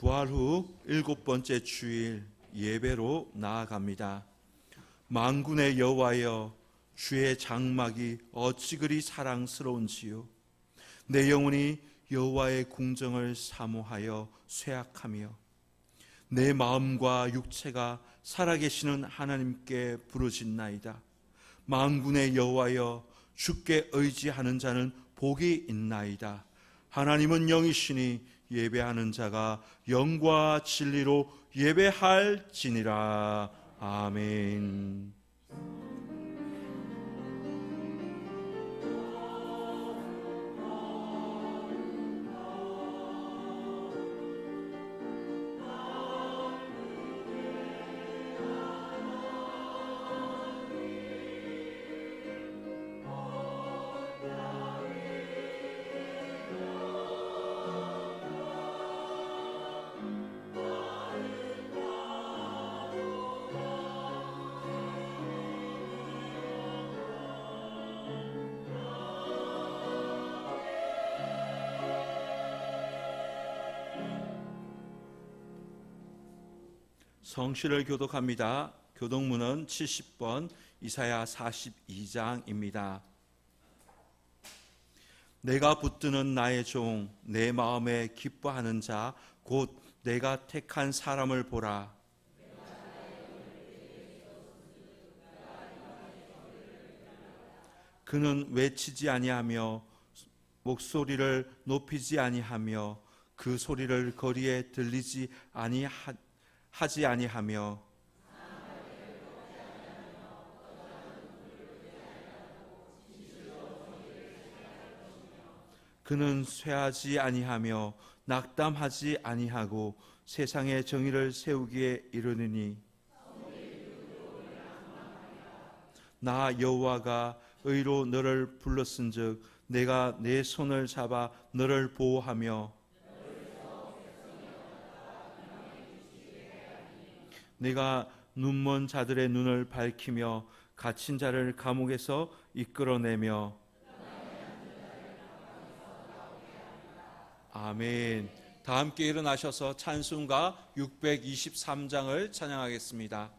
부활 후 7번째 주일 예배로 나아갑니다. 만군의 여호와여, 주의 장막이 어찌 그리 사랑스러운지요. 내 영혼이 여호와의 궁정을 사모하여 쇠약하며 내 마음과 육체가 살아계시는 하나님께 부르짖나이다. 만군의 여호와여, 주께 의지하는 자는 복이 있나이다. 하나님은 영이시니 예배하는 자가 영과 진리로 예배할지니라. 아멘. 성시를 교독합니다. 교독문은 70번 이사야 42장입니다. 내가 붙드는 나의 종, 내 마음에 기뻐하는 자, 곧 내가 택한 사람을 보라. 그는 외치지 아니하며 목소리를 높이지 아니하며 그 소리를 거리에 들리지 하지 아니하며 그는 쇠하지 아니하며 낙담하지 아니하고 세상의 정의를 세우기에 이르느니 나 여호와가 의로 너를 불렀은즉 내가 내 손을 잡아 너를 보호하며 내가 눈먼 자들의 눈을 밝히며 갇힌 자를 감옥에서 이끌어내며 아멘. 다 함께 일어나셔서 찬송가 623장을 찬양하겠습니다.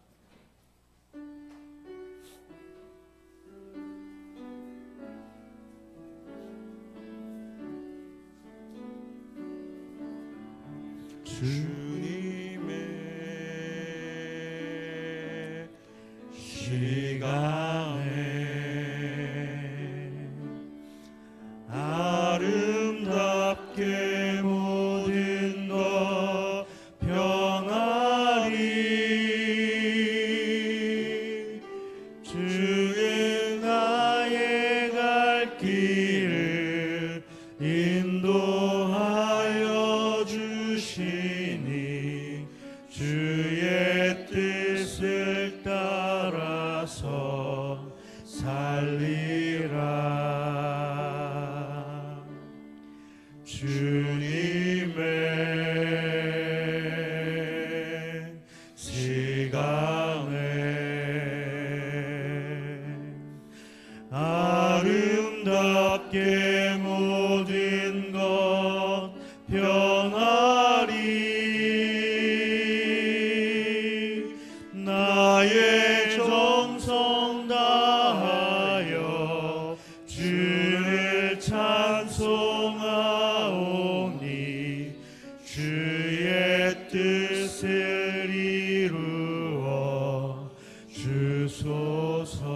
아름답게 모든 것 평안히 나의 정성 다하여 주를 찬송하오니 주의 뜻을 이루어 주소서.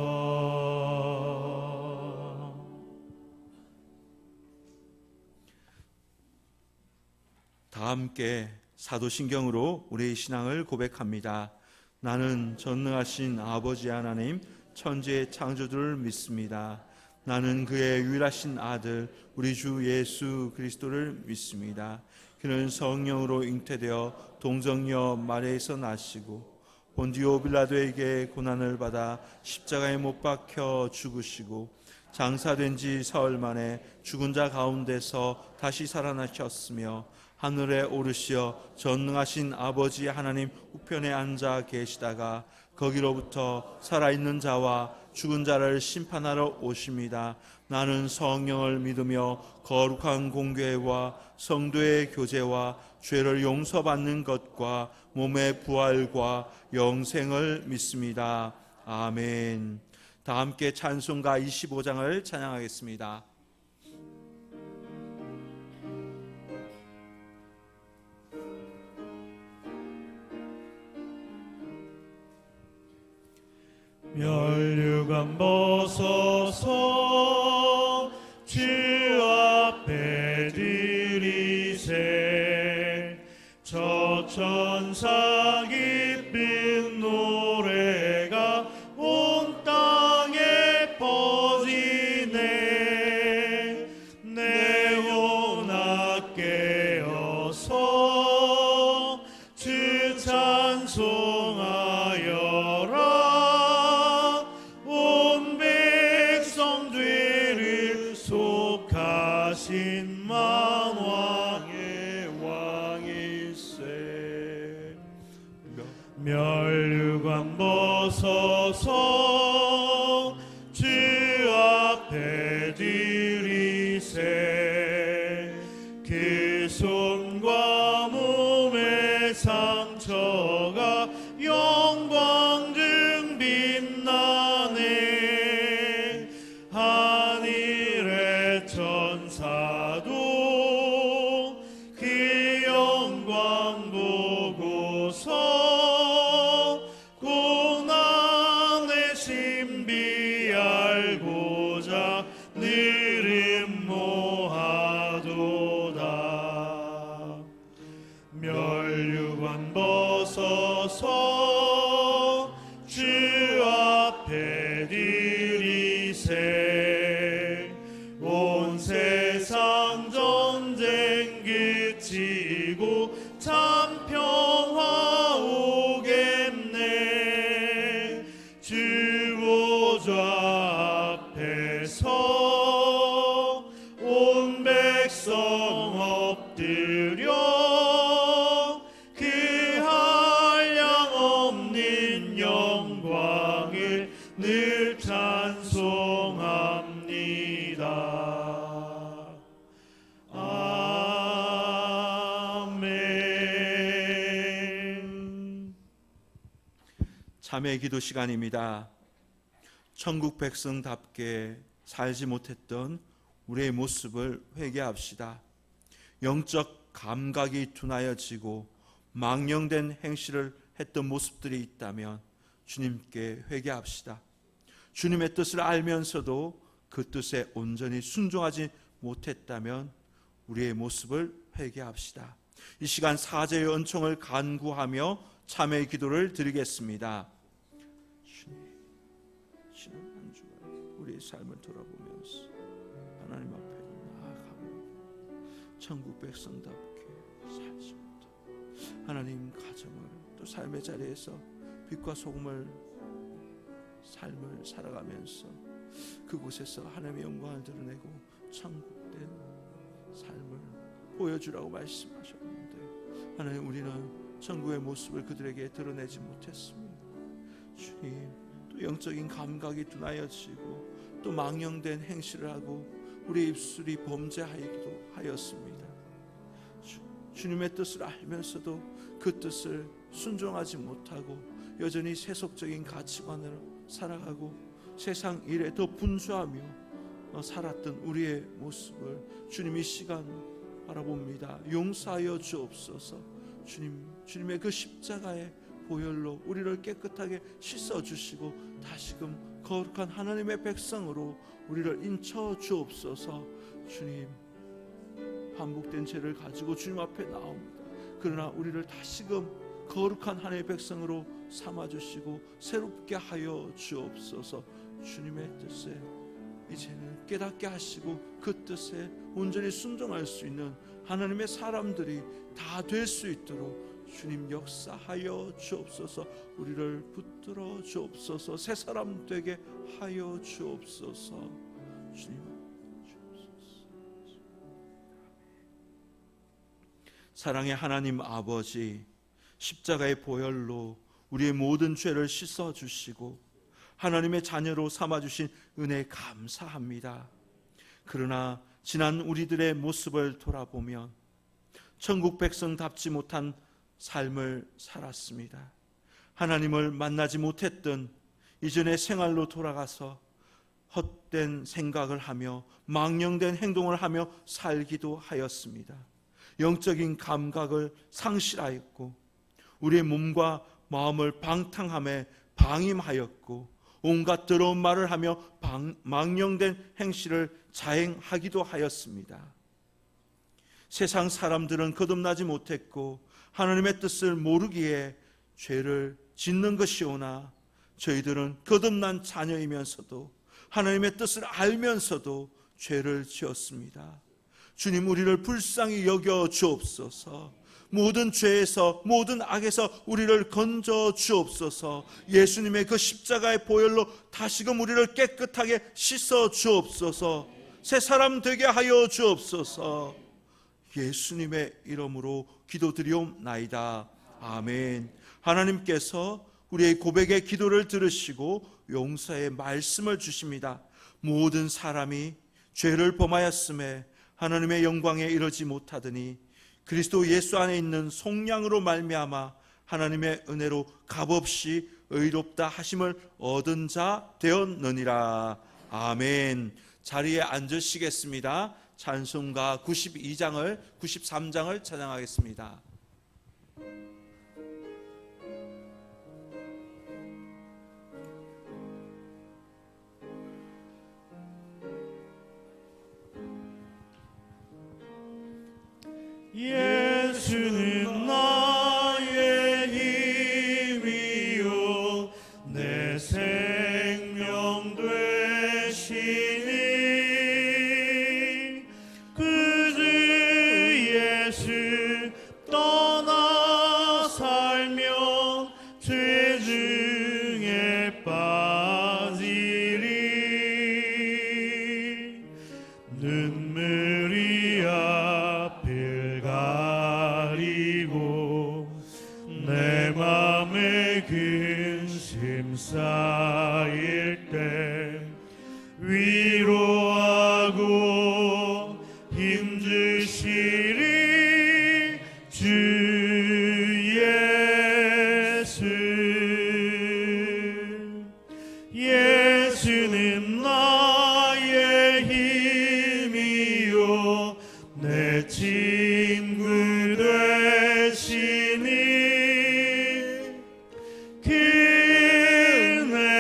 다 함께 사도신경으로 우리의 신앙을 고백합니다. 나는 전능하신 아버지 하나님 천지의 창조주를 믿습니다. 나는 그의 유일하신 아들 우리 주 예수 그리스도를 믿습니다. 그는 성령으로 잉태되어 동정녀 마리아에서 나시고 본디오 빌라도에게 고난을 받아 십자가에 못 박혀 죽으시고 장사된 지 사흘 만에 죽은 자 가운데서 다시 살아나셨으며 하늘에 오르시어 전능하신 아버지 하나님 우편에 앉아 계시다가 거기로부터 살아있는 자와 죽은 자를 심판하러 오십니다. 나는 성령을 믿으며 거룩한 공교회와 성도의 교제와 죄를 용서받는 것과 몸의 부활과 영생을 믿습니다. 아멘. 다 함께 찬송가 25장을 찬양하겠습니다. 멸류관 벗어서 주 앞에 드리세. 저 천사 기쁜 노래가 온 땅에 퍼지네. 내 영혼아 깨어서 주 찬송하여라. 속하신 만왕의 왕일세. 멸류관 벗어서 주 앞에 드리세. 그 손과 몸의 상처가 영광 중 빛나네. 천사도 그 영광 보고서 고난의 신비 알고자 늘 음모하도다. 멸류관 벗어서 주 앞에 드리세. 온 세상 전쟁 그치고 참 평화 오겠네. 주 보좌 앞에서 온 백성 엎드려 그 한량없는 영광을 늘 찬송합니다. 아멘. 참회 기도 시간입니다. 천국 백성답게 살지 못했던 우리의 모습을 회개합시다. 영적 감각이 둔하여지고 망령된 행실을 했던 모습들이 있다면 주님께 회개합시다. 주님의 뜻을 알면서도 그 뜻에 온전히 순종하지 못했다면 우리의 모습을 회개합시다. 이 시간 사제의 은총을 간구하며 참회의 기도를 드리겠습니다. 주님, 지난 한 주간 우리의 삶을 돌아보면서 하나님 앞에 나아갑니다. 천국 백성답게 살지 못하고 하나님 가정을 또 삶의 자리에서 빛과 소금을 삶을 살아가면서 그곳에서 하나님의 영광을 드러내고 천국된 삶을 보여주라고 말씀하셨는데 하나님 우리는 천국의 모습을 그들에게 드러내지 못했습니다. 주님, 또 영적인 감각이 둔하여지고 또 망령된 행실을 하고 우리의 입술이 범죄하기도 하였습니다. 주님의 뜻을 알면서도 그 뜻을 순종하지 못하고 여전히 세속적인 가치관으로 살아가고 세상 일에 더 분주하며 살았던 우리의 모습을 주님 이 시간 바라봅니다. 용서하여 주옵소서. 주님의 그 십자가의 보혈로 우리를 깨끗하게 씻어주시고 다시금 거룩한 하나님의 백성으로 우리를 인쳐 주옵소서. 주님, 반복된 죄를 가지고 주님 앞에 나옵니다. 그러나 우리를 다시금 거룩한 하나님의 백성으로 삼아주시고 새롭게 하여 주옵소서. 주님의 뜻에 이제는 깨닫게 하시고 그 뜻에 온전히 순종할 수 있는 하나님의 사람들이 다 될 수 있도록 주님 역사하여 주옵소서. 우리를 붙들어 주옵소서. 새 사람 되게 하여 주옵소서. 주님 주옵소서. 사랑의 하나님 아버지, 십자가의 보혈로 우리의 모든 죄를 씻어주시고 하나님의 자녀로 삼아주신 은혜에 감사합니다. 그러나 지난 우리들의 모습을 돌아보면 천국 백성답지 못한 삶을 살았습니다. 하나님을 만나지 못했던 이전의 생활로 돌아가서 헛된 생각을 하며 망령된 행동을 하며 살기도 하였습니다. 영적인 감각을 상실하였고 우리의 몸과 마음을 방탕함에 방임하였고 온갖 더러운 말을 하며 망령된 행실을 자행하기도 하였습니다. 세상 사람들은 거듭나지 못했고 하나님의 뜻을 모르기에 죄를 짓는 것이오나 저희들은 거듭난 자녀이면서도 하나님의 뜻을 알면서도 죄를 지었습니다. 주님, 우리를 불쌍히 여겨 주옵소서. 모든 죄에서 모든 악에서 우리를 건져 주옵소서. 예수님의 그 십자가의 보혈로 다시금 우리를 깨끗하게 씻어 주옵소서. 새 사람 되게 하여 주옵소서. 예수님의 이름으로 기도드리옵나이다. 아멘. 하나님께서 우리의 고백의 기도를 들으시고 용서의 말씀을 주십니다. 모든 사람이 죄를 범하였음에 하나님의 영광에 이르지 못하더니 그리스도 예수 안에 있는 속량으로 말미암아 하나님의 은혜로 값없이 의롭다 하심을 얻은 자 되었느니라. 아멘. 자리에 앉으시겠습니다. 찬송가 93장을 찬양하겠습니다. 예수는 나의 힘이요 내 생명 되시니 그 주 예수 떠나 살며 죄 중에 빠지리 눈물이 앞을 가리고 내 맘에 근심 쌓일 때 위로하고 힘주시리 주 예수. 예수는 나의 힘이요 내 친구 되시니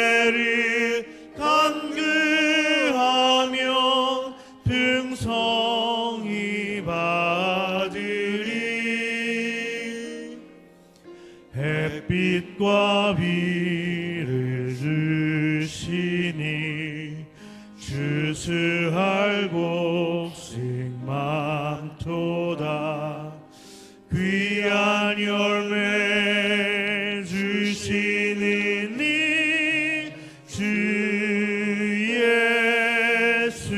그네를 간구하며 풍성히 받으리. 햇빛과 비를 주시니 주수할 곡식 많도다. 귀한 열매 주시는 이 주 예수.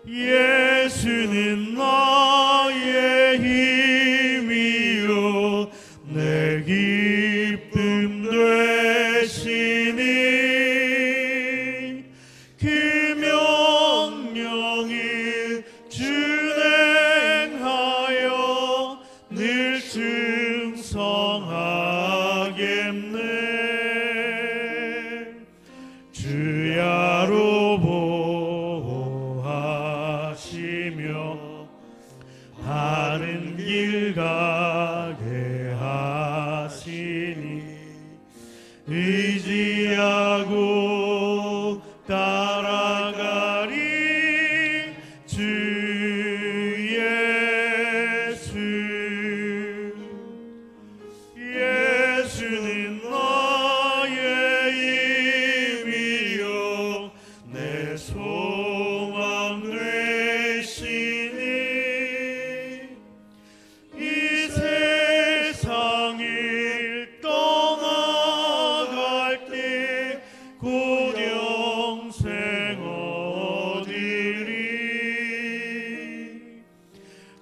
예수는 나의 힘이요 내 기쁨 되시니 그 명령을 준행하여 늘 충성하겠네. 주야로 보호하시며 바른 길 가게 하시니 의지하고 따라가리 주 예수. 예수는 나의 힘이요 내 소망 되시니 이 세상을 떠나갈 때 곧 영생 얻으리.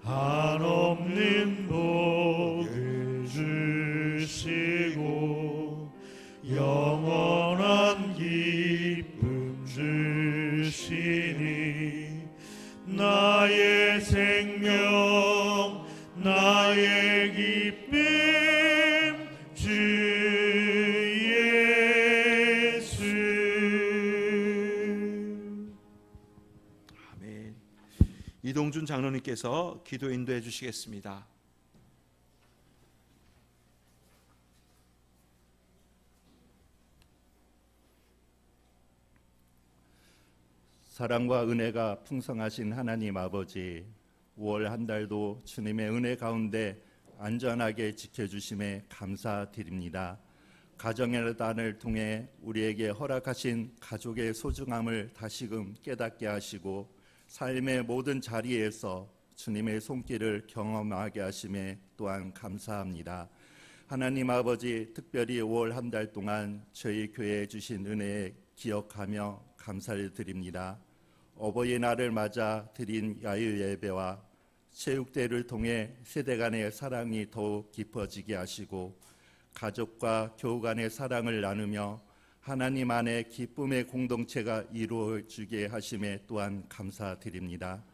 한없는 복을 주시고 목사님께서 기도 인도해 주시겠습니다. 사랑과 은혜가 풍성하신 하나님 아버지, 5월 한 달도 주님의 은혜 가운데 안전하게 지켜주심에 감사드립니다. 가정의 단을 통해 우리에게 허락하신 가족의 소중함을 다시금 깨닫게 하시고 삶의 모든 자리에서 주님의 손길을 경험하게 하심에 또한 감사합니다. 하나님 아버지, 특별히 5월 한 달 동안 저희 교회에 주신 은혜 기억하며 감사를 드립니다. 어버이날을 맞아 드린 야유 예배와 체육대회를 통해 세대 간의 사랑이 더욱 깊어지게 하시고 가족과 교우 간의 사랑을 나누며 하나님 안에 기쁨의 공동체가 이루어지게 하심에 또한 감사드립니다.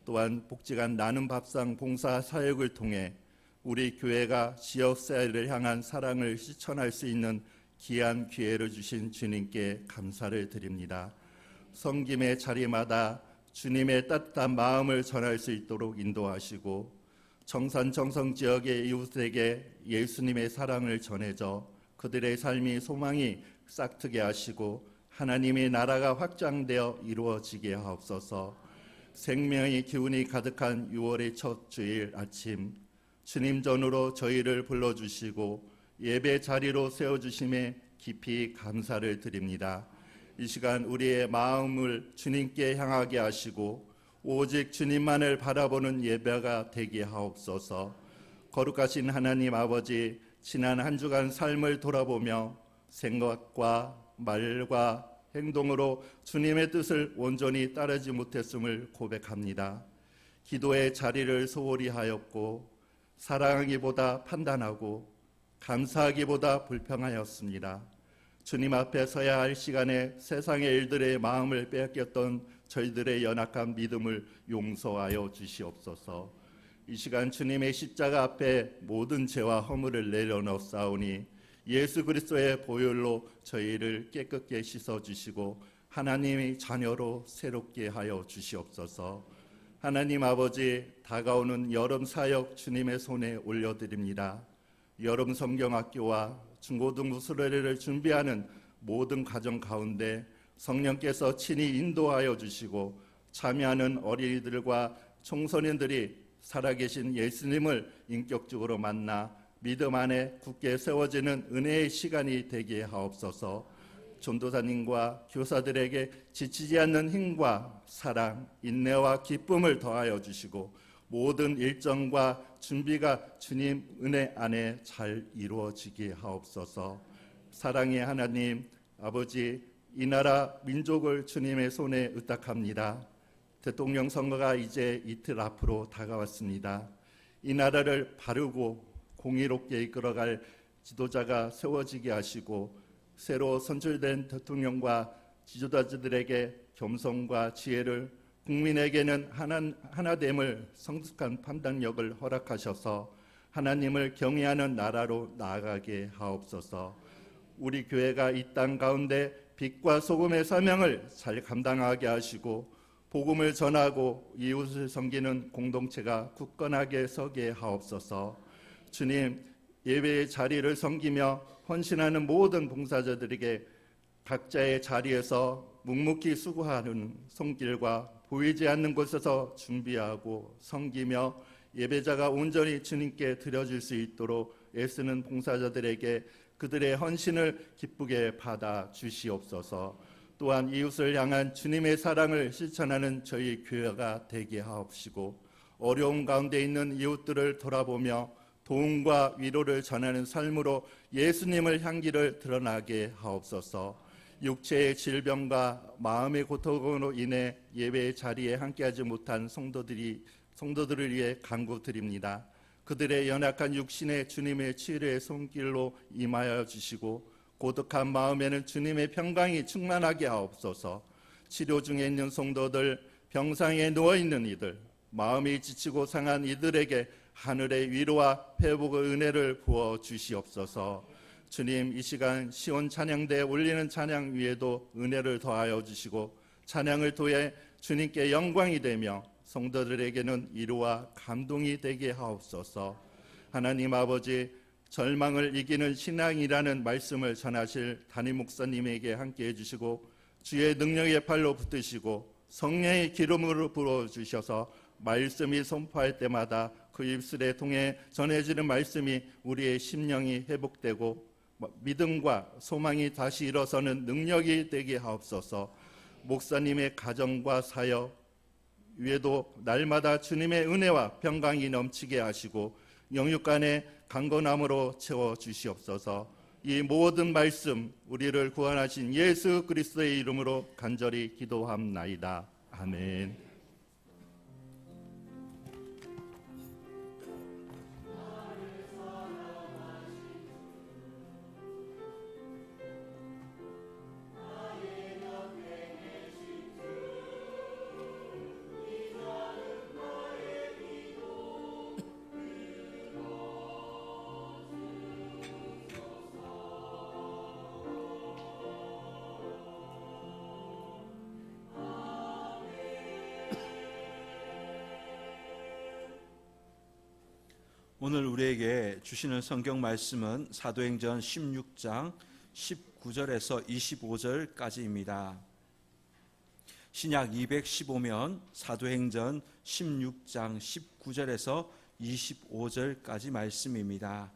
또한 복지관 나눔 밥상 봉사 사역을 통해 우리 교회가 지역사회를 향한 사랑을 실천할 수 있는 귀한 기회를 주신 주님께 감사를 드립니다. 섬김의 자리마다 주님의 따뜻한 마음을 전할 수 있도록 인도하시고 정산 정성 지역의 이웃에게 예수님의 사랑을 전해져 그들의 삶이 소망이 싹트게 하시고 하나님의 나라가 확장되어 이루어지게 하옵소서. 생명의 기운이 가득한 6월의 첫 주일 아침, 주님 전으로 저희를 불러주시고 예배 자리로 세워주심에 깊이 감사를 드립니다. 이 시간 우리의 마음을 주님께 향하게 하시고 오직 주님만을 바라보는 예배가 되게 하옵소서. 거룩하신 하나님 아버지, 지난 한 주간 삶을 돌아보며 생각과 말과 행동으로 주님의 뜻을 온전히 따르지 못했음을 고백합니다. 기도의 자리를 소홀히 하였고 사랑하기보다 판단하고 감사하기보다 불평하였습니다. 주님 앞에 서야 할 시간에 세상의 일들의 마음을 빼앗겼던 저희들의 연약한 믿음을 용서하여 주시옵소서. 이 시간 주님의 십자가 앞에 모든 죄와 허물을 내려놓사오니 예수 그리스도의 보혈로 저희를 깨끗게 씻어주시고 하나님의 자녀로 새롭게 하여 주시옵소서. 하나님 아버지, 다가오는 여름 사역 주님의 손에 올려드립니다. 여름 성경학교와 중고등부 수련회를 준비하는 모든 가정 가운데 성령께서 친히 인도하여 주시고 참여하는 어린이들과 청소년들이 살아계신 예수님을 인격적으로 만나 믿음 안에 굳게 세워지는 은혜의 시간이 되게 하옵소서. 전도사님과 교사들에게 지치지 않는 힘과 사랑, 인내와 기쁨을 더하여 주시고 모든 일정과 준비가 주님 은혜 안에 잘 이루어지게 하옵소서. 사랑의 하나님 아버지, 이 나라 민족을 주님의 손에 의탁합니다. 대통령 선거가 이제 이틀 앞으로 다가왔습니다. 이 나라를 바르고 공의롭게 이끌어갈 지도자가 세워지게 하시고 새로 선출된 대통령과 지도자들에게 겸손과 지혜를, 국민에게는 하나됨을, 성숙한 판단력을 허락하셔서 하나님을 경외하는 나라로 나아가게 하옵소서. 우리 교회가 이 땅 가운데 빛과 소금의 사명을 잘 감당하게 하시고 복음을 전하고 이웃을 섬기는 공동체가 굳건하게 서게 하옵소서. 주님, 예배의 자리를 섬기며 헌신하는 모든 봉사자들에게 각자의 자리에서 묵묵히 수고하는 손길과 보이지 않는 곳에서 준비하고 섬기며 예배자가 온전히 주님께 드려질 수 있도록 애쓰는 봉사자들에게 그들의 헌신을 기쁘게 받아 주시옵소서. 또한 이웃을 향한 주님의 사랑을 실천하는 저희 교회가 되게 하옵시고 어려움 가운데 있는 이웃들을 돌아보며 도움과 위로를 전하는 삶으로 예수님을 향기를 드러나게 하옵소서. 육체의 질병과 마음의 고통으로 인해 예배의 자리에 함께하지 못한 성도들을 위해 간구드립니다. 그들의 연약한 육신에 주님의 치유의 손길로 임하여 주시고 고독한 마음에는 주님의 평강이 충만하게 하옵소서. 치료 중에 있는 성도들, 병상에 누워있는 이들, 마음이 지치고 상한 이들에게 하늘의 위로와 회복의 은혜를 부어 주시옵소서. 주님, 이 시간 시온 찬양대에 올리는 찬양 위에도 은혜를 더하여 주시고 찬양을 통해 주님께 영광이 되며 성도들에게는 위로와 감동이 되게 하옵소서. 하나님 아버지, 절망을 이기는 신앙이라는 말씀을 전하실 담임 목사님에게 함께 해주시고 주의 능력의 팔로 붙드시고 성령의 기름으로 부어주셔서 말씀이 선포할 때마다 그 입술에 통해 전해지는 말씀이 우리의 심령이 회복되고 믿음과 소망이 다시 일어서는 능력이 되게 하옵소서. 목사님의 가정과 사역 위에도 날마다 주님의 은혜와 평강이 넘치게 하시고 영육간의 강건함으로 채워주시옵소서. 이 모든 말씀 우리를 구원하신 예수 그리스도의 이름으로 간절히 기도함나이다. 아멘. 오늘 우리에게 주시는 성경 말씀은 사도행전 16장 19절에서 25절까지입니다. 신약 215면 사도행전 16장 19절에서 25절까지 말씀입니다.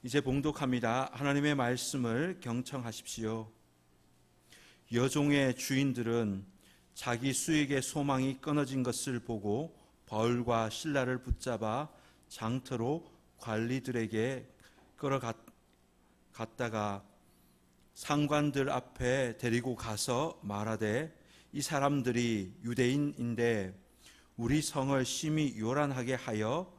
이제 봉독합니다. 하나님의 말씀을 경청하십시오. 여종의 주인들은 자기 수익의 소망이 끊어진 것을 보고 바울과 실라를 붙잡아 장터로 관리들에게 끌어갔다가 상관들 앞에 데리고 가서 말하되, 이 사람들이 유대인인데 우리 성을 심히 요란하게 하여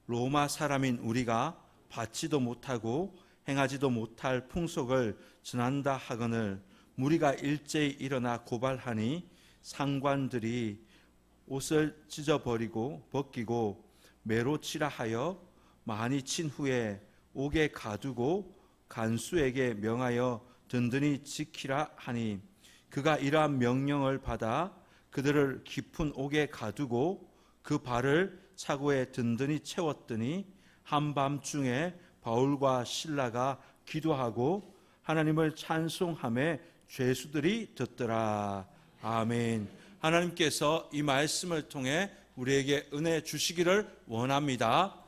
로마 사람인 우리가 받지도 못하고 행하지도 못할 풍속을 전한다 하거늘 무리가 일제히 일어나 고발하니 상관들이 옷을 찢어버리고 벗기고 매로 치라 하여 많이 친 후에 옥에 가두고 간수에게 명하여 든든히 지키라 하니, 그가 이러한 명령을 받아 그들을 깊은 옥에 가두고 그 발을 차고에 든든히 채웠더니 한밤중에 바울과 실라가 기도하고 하나님을 찬송하며 죄수들이 듣더라. 아멘. 하나님께서 이 말씀을 통해 우리에게 은혜 주시기를 원합니다.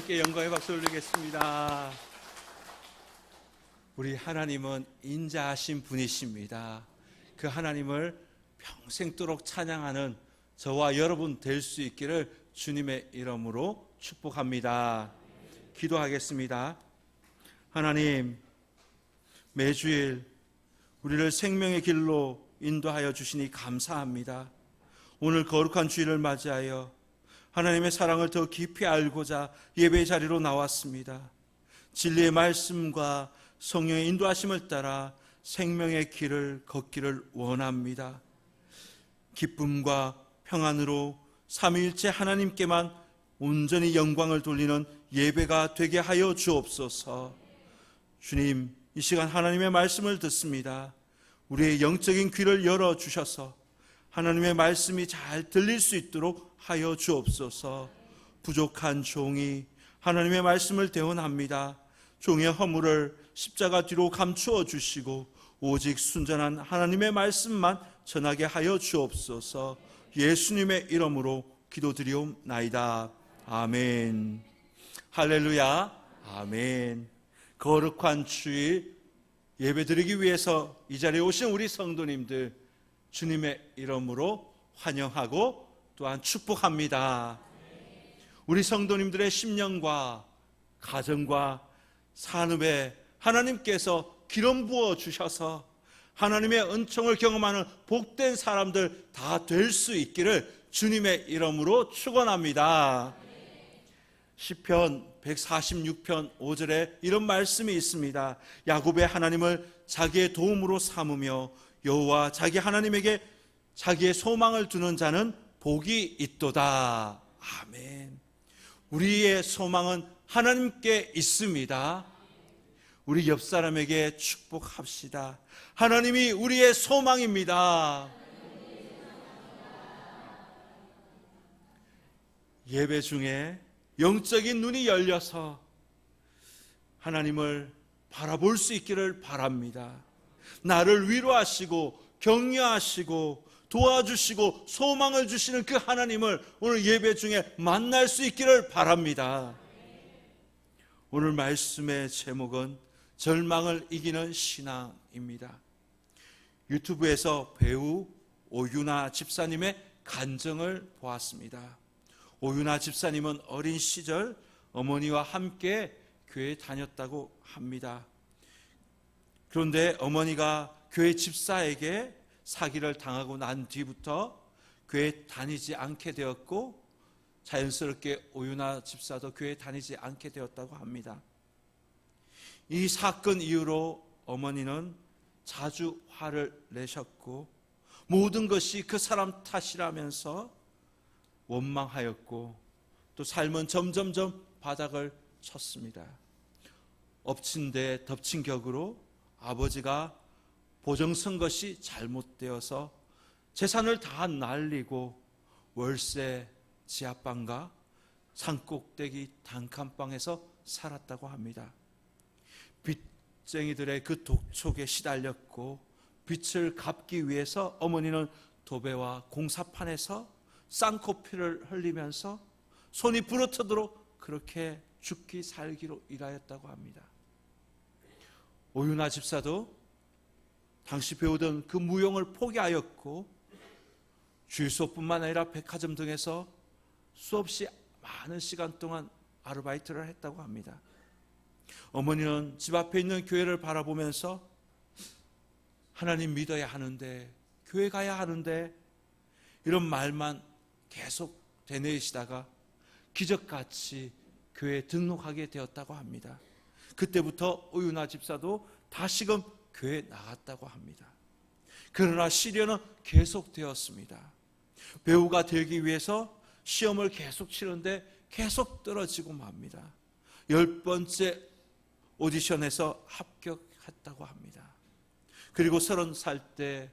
하나님께 영광의 박수 올리겠습니다. 우리 하나님은 인자하신 분이십니다. 그 하나님을 평생도록 찬양하는 저와 여러분 될 수 있기를 주님의 이름으로 축복합니다. 기도하겠습니다. 하나님, 매주일 우리를 생명의 길로 인도하여 주시니 감사합니다. 오늘 거룩한 주일을 맞이하여 하나님의 사랑을 더 깊이 알고자 예배 자리로 나왔습니다. 진리의 말씀과 성령의 인도하심을 따라 생명의 길을 걷기를 원합니다. 기쁨과 평안으로 삼위일체 하나님께만 온전히 영광을 돌리는 예배가 되게 하여 주옵소서. 주님, 이 시간 하나님의 말씀을 듣습니다. 우리의 영적인 귀를 열어주셔서 하나님의 말씀이 잘 들릴 수 있도록 하여 주옵소서. 부족한 종이 하나님의 말씀을 대언합니다. 종의 허물을 십자가 뒤로 감추어 주시고 오직 순전한 하나님의 말씀만 전하게 하여 주옵소서. 예수님의 이름으로 기도드리옵나이다. 아멘. 할렐루야. 아멘. 거룩한 주일 예배드리기 위해서 이 자리에 오신 우리 성도님들 주님의 이름으로 환영하고 또한 축복합니다. 우리 성도님들의 심령과 가정과 산업에 하나님께서 기름 부어 주셔서 하나님의 은총을 경험하는 복된 사람들 다 될 수 있기를 주님의 이름으로 축원합니다. 시편 146편 5절에 이런 말씀이 있습니다. 야곱의 하나님을 자기의 도움으로 삼으며 여호와 자기 하나님에게 자기의 소망을 두는 자는 복이 있도다. 아멘. 우리의 소망은 하나님께 있습니다. 우리 옆 사람에게 축복합시다. 하나님이 우리의 소망입니다. 예배 중에 영적인 눈이 열려서 하나님을 바라볼 수 있기를 바랍니다. 나를 위로하시고 격려하시고 도와주시고 소망을 주시는 그 하나님을 오늘 예배 중에 만날 수 있기를 바랍니다. 오늘 말씀의 제목은 절망을 이기는 신앙입니다. 유튜브에서 배우 오윤아 집사님의 간증을 보았습니다. 오윤아 집사님은 어린 시절 어머니와 함께 교회에 다녔다고 합니다. 그런데 어머니가 교회 집사에게 사기를 당하고 난 뒤부터 교회에 다니지 않게 되었고 자연스럽게 오윤아 집사도 교회에 다니지 않게 되었다고 합니다. 이 사건 이후로 어머니는 자주 화를 내셨고 모든 것이 그 사람 탓이라면서 원망하였고 또 삶은 점점점 바닥을 쳤습니다. 엎친 데 덮친 격으로 아버지가 보증선 것이 잘못되어서 재산을 다 날리고 월세 지하방과 산꼭대기 단칸방에서 살았다고 합니다. 빚쟁이들의 그 독촉에 시달렸고 빚을 갚기 위해서 어머니는 도배와 공사판에서 쌍코피를 흘리면서 손이 부러뜨도록 그렇게 죽기 살기로 일하였다고 합니다. 오윤아 집사도 당시 배우던 그 무용을 포기하였고 주유소뿐만 아니라 백화점 등에서 수없이 많은 시간 동안 아르바이트를 했다고 합니다. 어머니는 집 앞에 있는 교회를 바라보면서 하나님 믿어야 하는데 교회 가야 하는데 이런 말만 계속 되뇌이시다가 기적같이 교회에 등록하게 되었다고 합니다. 그때부터 오윤아 집사도 다시금 교회에 나갔다고 합니다. 그러나 시련은 계속되었습니다. 배우가 되기 위해서 시험을 계속 치는데 계속 떨어지고 맙니다. 10번째 오디션에서 합격했다고 합니다. 그리고 30살 때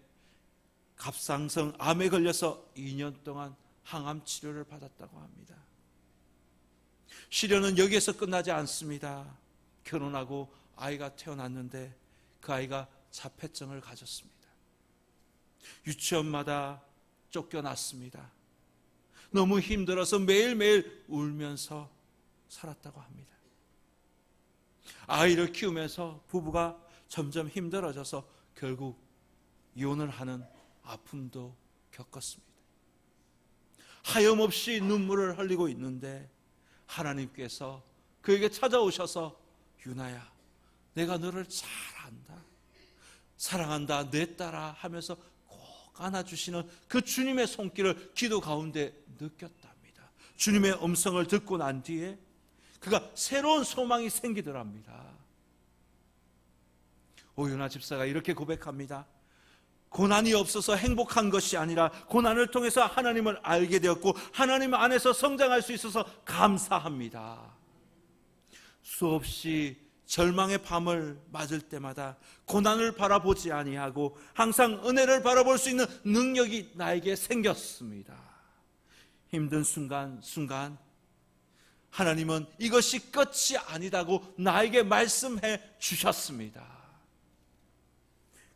갑상선 암에 걸려서 2년 동안 항암 치료를 받았다고 합니다. 시련은 여기에서 끝나지 않습니다. 결혼하고 아이가 태어났는데 그 아이가 자폐증을 가졌습니다. 유치원마다 쫓겨났습니다. 너무 힘들어서 매일매일 울면서 살았다고 합니다. 아이를 키우면서 부부가 점점 힘들어져서 결국 이혼을 하는 아픔도 겪었습니다. 하염없이 눈물을 흘리고 있는데 하나님께서 그에게 찾아오셔서 유나야, 내가 너를 잘 안다, 사랑한다, 내 딸아 하면서 꼭 안아주시는 그 주님의 손길을 기도 가운데 느꼈답니다. 주님의 음성을 듣고 난 뒤에 그가 새로운 소망이 생기더랍니다. 오윤아 집사가 이렇게 고백합니다. 고난이 없어서 행복한 것이 아니라 고난을 통해서 하나님을 알게 되었고 하나님 안에서 성장할 수 있어서 감사합니다. 수없이 절망의 밤을 맞을 때마다 고난을 바라보지 아니하고 항상 은혜를 바라볼 수 있는 능력이 나에게 생겼습니다. 힘든 순간 하나님은 이것이 끝이 아니다고 나에게 말씀해 주셨습니다.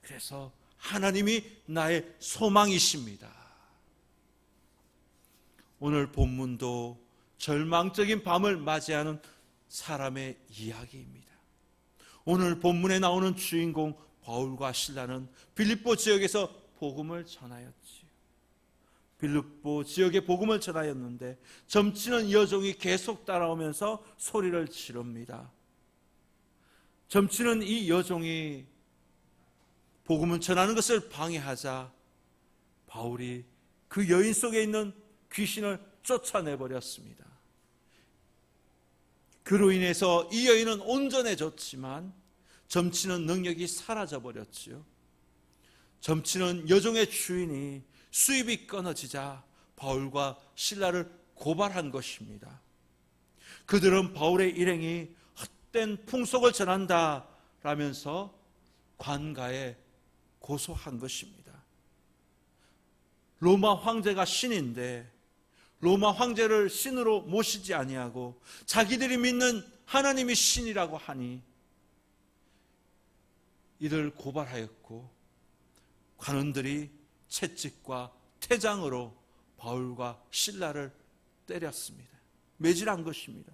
그래서 하나님이 나의 소망이십니다. 오늘 본문도 절망적인 밤을 맞이하는 사람의 이야기입니다. 오늘 본문에 나오는 주인공 바울과 실라는 빌립보 지역에서 복음을 전하였지요. 빌립보 지역에 복음을 전하였는데 점치는 여종이 계속 따라오면서 소리를 지릅니다. 점치는 이 여종이 복음을 전하는 것을 방해하자 바울이 그 여인 속에 있는 귀신을 쫓아내버렸습니다. 그로 인해서 이 여인은 온전해졌지만 점치는 능력이 사라져버렸지요. 점치는 여종의 주인이 수입이 끊어지자 바울과 실라를 고발한 것입니다. 그들은 바울의 일행이 헛된 풍속을 전한다라면서 관가에 고소한 것입니다. 로마 황제가 신인데 로마 황제를 신으로 모시지 아니하고 자기들이 믿는 하나님이 신이라고 하니 이들 고발하였고 관원들이 채찍과 태장으로 바울과 실라를 때렸습니다. 매질한 것입니다.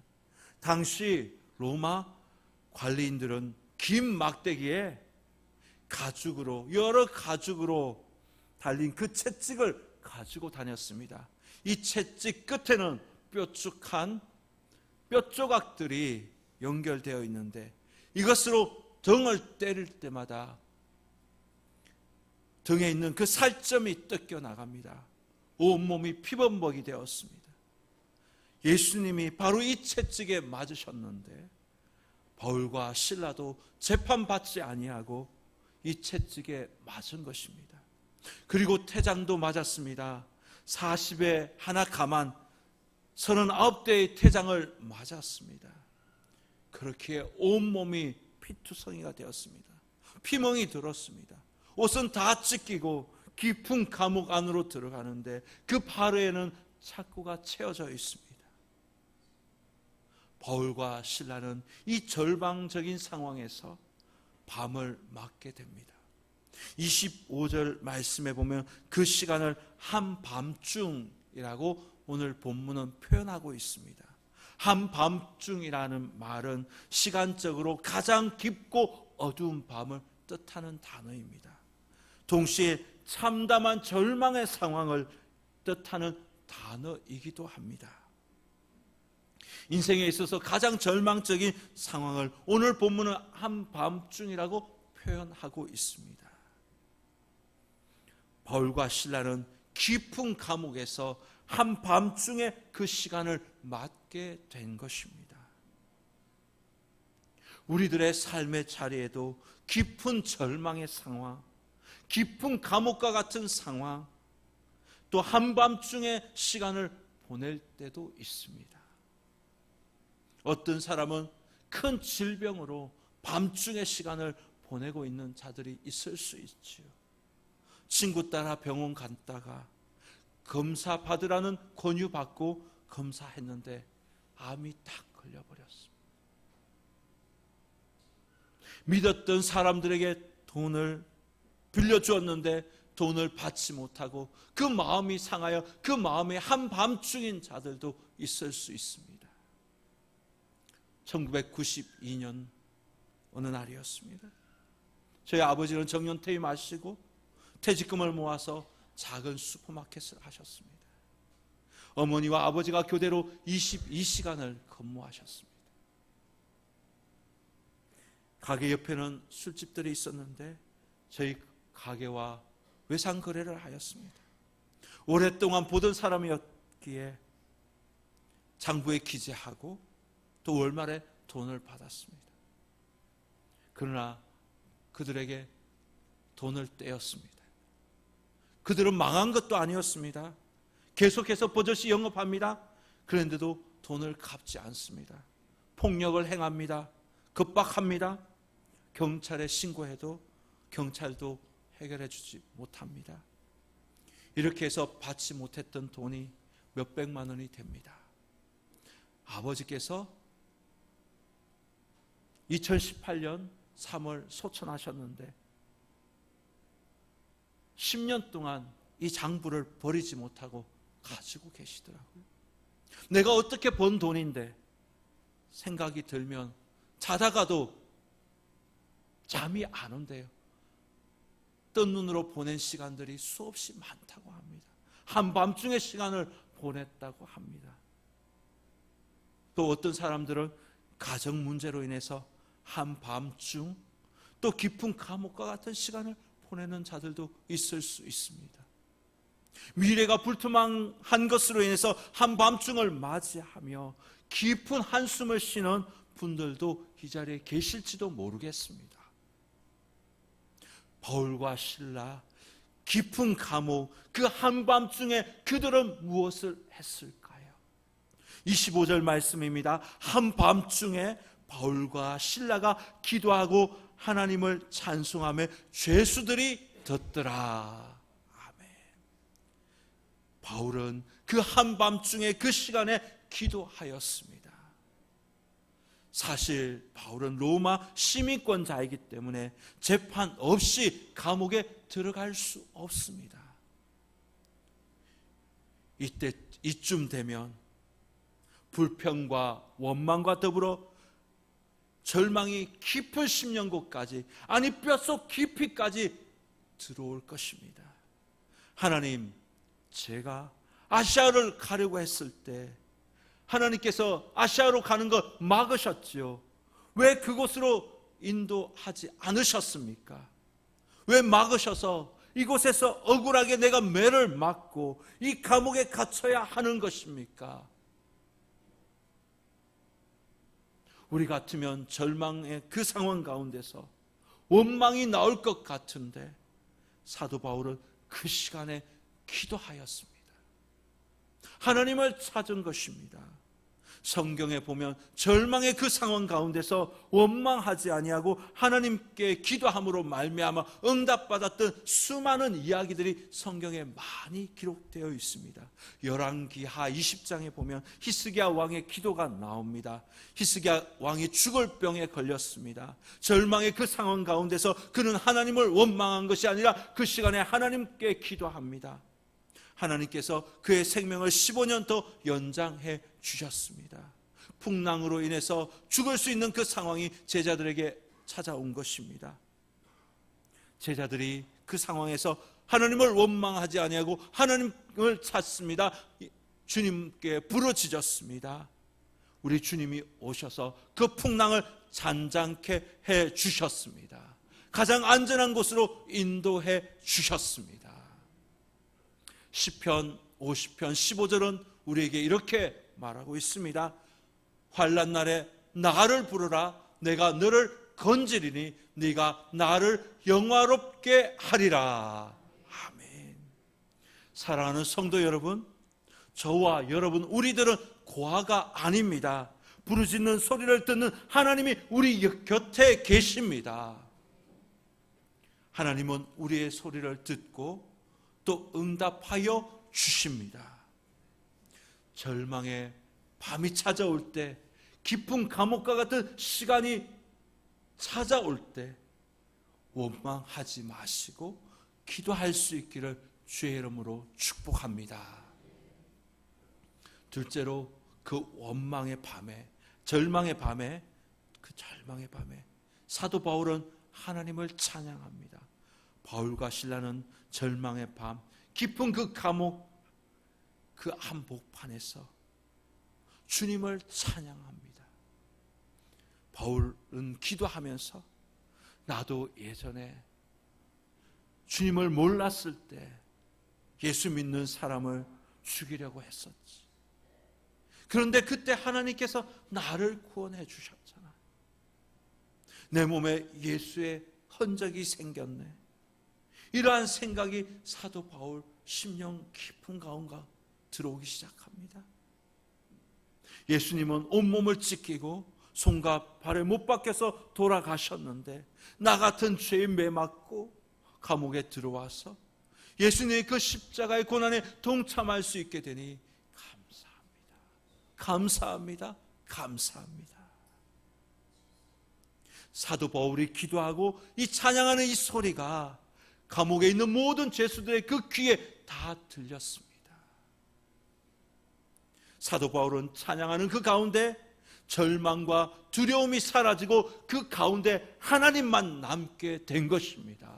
당시 로마 관리인들은 긴 막대기에 가죽으로, 여러 가죽으로 달린 그 채찍을 가지고 다녔습니다. 이 채찍 끝에는 뾰족한 뼈 조각들이 연결되어 있는데 이것으로 등을 때릴 때마다 등에 있는 그 살점이 뜯겨 나갑니다. 온몸이 피범벅이 되었습니다. 예수님이 바로 이 채찍에 맞으셨는데 바울과 실라도 재판받지 아니하고 이 채찍에 맞은 것입니다. 그리고 태장도 맞았습니다. 40에 하나 가만 39대의 태장을 맞았습니다. 그렇게 온몸이 피투성이가 되었습니다. 피멍이 들었습니다. 옷은 다 찢기고 깊은 감옥 안으로 들어가는데 그 발에는 착고가 채워져 있습니다. 바울과 실라는 이 절망적인 상황에서 밤을 맞게 됩니다. 25절 말씀에 보면 그 시간을 한밤중이라고 오늘 본문은 표현하고 있습니다. 한밤중이라는 말은 시간적으로 가장 깊고 어두운 밤을 뜻하는 단어입니다. 동시에 참담한 절망의 상황을 뜻하는 단어이기도 합니다. 인생에 있어서 가장 절망적인 상황을 오늘 본문은 한밤중이라고 표현하고 있습니다. 바울과 실라는 깊은 감옥에서 한밤중에 그 시간을 맞게 된 것입니다. 우리들의 삶의 자리에도 깊은 절망의 상황, 깊은 감옥과 같은 상황, 또 한밤중에 시간을 보낼 때도 있습니다. 어떤 사람은 큰 질병으로 밤중에 시간을 보내고 있는 자들이 있을 수 있지요. 친구 따라 병원 갔다가 검사 받으라는 권유 받고 검사했는데 암이 딱 걸려버렸습니다. 믿었던 사람들에게 돈을 빌려주었는데 돈을 받지 못하고 그 마음이 상하여 그 마음에 한밤중인 자들도 있을 수 있습니다. 1992년 어느 날이었습니다. 저희 아버지는 정년 퇴임하시고 퇴직금을 모아서 작은 슈퍼마켓을 하셨습니다. 어머니와 아버지가 교대로 22시간을 근무하셨습니다. 가게 옆에는 술집들이 있었는데 저희 가게와 외상 거래를 하였습니다. 오랫동안 보던 사람이었기에 장부에 기재하고 또 월말에 돈을 받았습니다. 그러나 그들에게 돈을 떼었습니다. 그들은 망한 것도 아니었습니다. 계속해서 버젓이 영업합니다. 그런데도 돈을 갚지 않습니다. 폭력을 행합니다. 급박합니다. 경찰에 신고해도 경찰도 해결해 주지 못합니다. 이렇게 해서 받지 못했던 돈이 몇백만 원이 됩니다. 아버지께서 2018년 3월 소천하셨는데 10년 동안 이 장부를 버리지 못하고 가지고 계시더라고요. 내가 어떻게 번 돈인데 생각이 들면 자다가도 잠이 안 온대요. 뜬 눈으로 보낸 시간들이 수없이 많다고 합니다. 한밤중의 시간을 보냈다고 합니다. 또 어떤 사람들은 가정 문제로 인해서 한밤중 또 깊은 감옥과 같은 시간을 보내는 자들도 있을 수 있습니다. 미래가 불투명한 것으로 인해서 한밤중을 맞이하며 깊은 한숨을 쉬는 분들도 이 자리에 계실지도 모르겠습니다. 바울과 실라 깊은 감옥 그 한밤중에 그들은 무엇을 했을까요? 25절 말씀입니다. 한밤중에 바울과 실라가 기도하고 하나님을 찬송하며 죄수들이 듣더라. 아멘. 바울은 그 한밤중에 그 시간에 기도하였습니다. 사실 바울은 로마 시민권자이기 때문에 재판 없이 감옥에 들어갈 수 없습니다. 이쯤 되면 불평과 원망과 더불어 절망이 깊은 심령곳까지, 아니 뼛속 깊이까지 들어올 것입니다. 하나님, 제가 아시아를 가려고 했을 때 하나님께서 아시아로 가는 것 막으셨지요. 왜 그곳으로 인도하지 않으셨습니까? 왜 막으셔서 이곳에서 억울하게 내가 매를 맞고 이 감옥에 갇혀야 하는 것입니까? 우리 같으면 절망의 그 상황 가운데서 원망이 나올 것 같은데 사도 바울은 그 시간에 기도하였습니다. 하나님을 찾은 것입니다. 성경에 보면 절망의 그 상황 가운데서 원망하지 아니하고 하나님께 기도함으로 말미암아 응답받았던 수많은 이야기들이 성경에 많이 기록되어 있습니다. 열왕기하 20장에 보면 히스기야 왕의 기도가 나옵니다. 히스기야 왕이 죽을 병에 걸렸습니다. 절망의 그 상황 가운데서 그는 하나님을 원망한 것이 아니라 그 시간에 하나님께 기도합니다. 하나님께서 그의 생명을 15년 더 연장해 주셨습니다. 풍랑으로 인해서 죽을 수 있는 그 상황이 제자들에게 찾아온 것입니다. 제자들이 그 상황에서 하나님을 원망하지 아니하고 하나님을 찾습니다. 주님께 부르짖었습니다. 우리 주님이 오셔서 그 풍랑을 잔잔케 해 주셨습니다. 가장 안전한 곳으로 인도해 주셨습니다. 시편 50편 15절은 우리에게 이렇게 말하고 있습니다. 환난 날에 나를 부르라. 내가 너를 건지리니 네가 나를 영화롭게 하리라. 아멘. 사랑하는 성도 여러분, 저와 여러분 우리들은 고아가 아닙니다. 부르짖는 소리를 듣는 하나님이 우리 곁에 계십니다. 하나님은 우리의 소리를 듣고 또 응답하여 주십니다. 절망의 밤이 찾아올 때, 깊은 감옥과 같은 시간이 찾아올 때 원망하지 마시고 기도할 수 있기를 주의 이름으로 축복합니다. 둘째로 그 원망의 밤에 절망의 밤에, 그 절망의 밤에 사도 바울은 하나님을 찬양합니다. 바울과 실라는 절망의 밤, 깊은 그 감옥, 그 한복판에서 주님을 찬양합니다. 바울은 기도하면서 나도 예전에 주님을 몰랐을 때 예수 믿는 사람을 죽이려고 했었지. 그런데 그때 하나님께서 나를 구원해 주셨잖아. 내 몸에 예수의 흔적이 생겼네. 이러한 생각이 사도 바울 심령 깊은 가운데 들어오기 시작합니다. 예수님은 온몸을 찢기고 손과 발을 못 박혀서 돌아가셨는데 나 같은 죄에 매맞고 감옥에 들어와서 예수님의 그 십자가의 고난에 동참할 수 있게 되니 감사합니다. 감사합니다. 사도 바울이 기도하고 이 찬양하는 이 소리가 감옥에 있는 모든 죄수들의 그 귀에 다 들렸습니다. 사도 바울은 찬양하는 그 가운데 절망과 두려움이 사라지고 그 가운데 하나님만 남게 된 것입니다.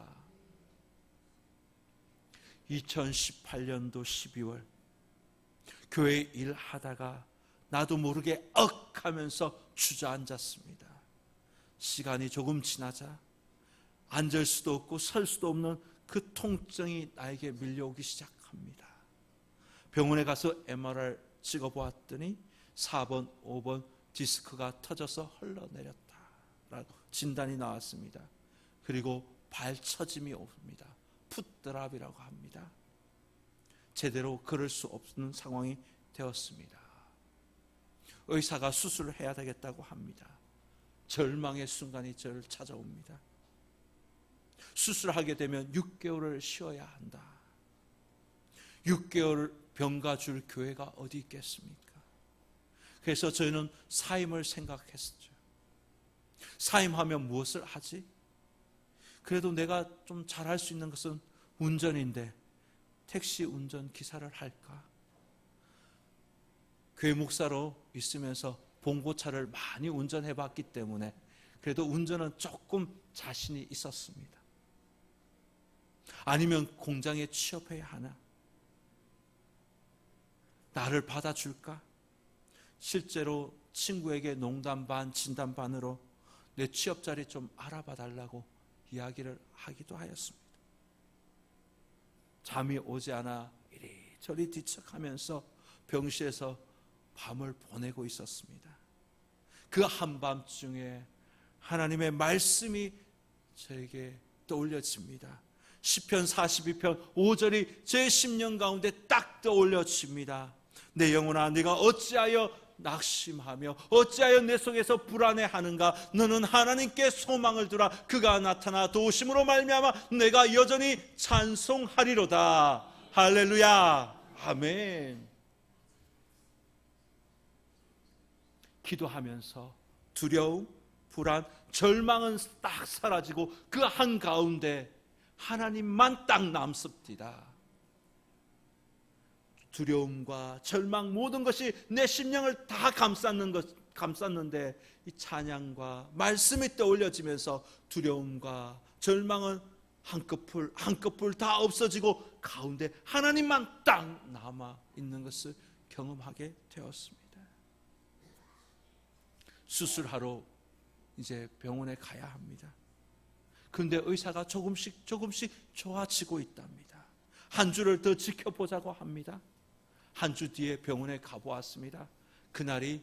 2018년도 12월 교회 일하다가 나도 모르게 하면서 주저앉았습니다. 시간이 조금 지나자 앉을 수도 없고 설 수도 없는 그 통증이 나에게 밀려오기 시작합니다. 병원에 가서 MRI 찍어보았더니 4번, 5번 디스크가 터져서 흘러내렸다라고 진단이 나왔습니다. 그리고 발처짐이 옵니다. 풋드랍이라고 합니다. 제대로 걸을 수 없는 상황이 되었습니다. 의사가 수술을 해야 되겠다고 합니다. 절망의 순간이 저를 찾아옵니다. 수술하게 되면 6개월을 쉬어야 한다. 6개월 병가줄 교회가 어디 있겠습니까? 그래서 저희는 사임을 생각했었죠. 사임하면 무엇을 하지? 그래도 내가 좀 잘할 수 있는 것은 운전인데 택시 운전 기사를 할까? 교회 목사로 있으면서 봉고차를 많이 운전해 봤기 때문에 그래도 운전은 조금 자신이 있었습니다. 아니면 공장에 취업해야 하나? 나를 받아줄까? 실제로 친구에게 농담 반 진담 반으로 내 취업 자리 좀 알아봐 달라고 이야기를 하기도 하였습니다. 잠이 오지 않아 이리저리 뒤척하면서 병실에서 밤을 보내고 있었습니다. 그 한밤중에 하나님의 말씀이 저에게 떠올려집니다. 시편 42편 5절이 제 심령 가운데 딱 떠올려집니다. 내 영혼아 네가 어찌하여 낙심하며 어찌하여 내 속에서 불안해하는가? 너는 하나님께 소망을 두라. 그가 나타나 도우심으로 말미암아 내가 여전히 찬송하리로다. 할렐루야. 아멘. 기도하면서 두려움, 불안, 절망은 딱 사라지고 그 한가운데 하나님만 딱 남습니다. 두려움과 절망 모든 것이 내 심령을 다 감쌌는데 이 찬양과 말씀이 떠올려지면서 두려움과 절망은 한꺼풀 다 없어지고 가운데 하나님만 딱 남아 있는 것을 경험하게 되었습니다. 수술하러 이제 병원에 가야 합니다. 그런데 의사가 조금씩 좋아지고 있답니다. 한 주를 더 지켜보자고 합니다. 한 주 뒤에 병원에 가보았습니다. 그날이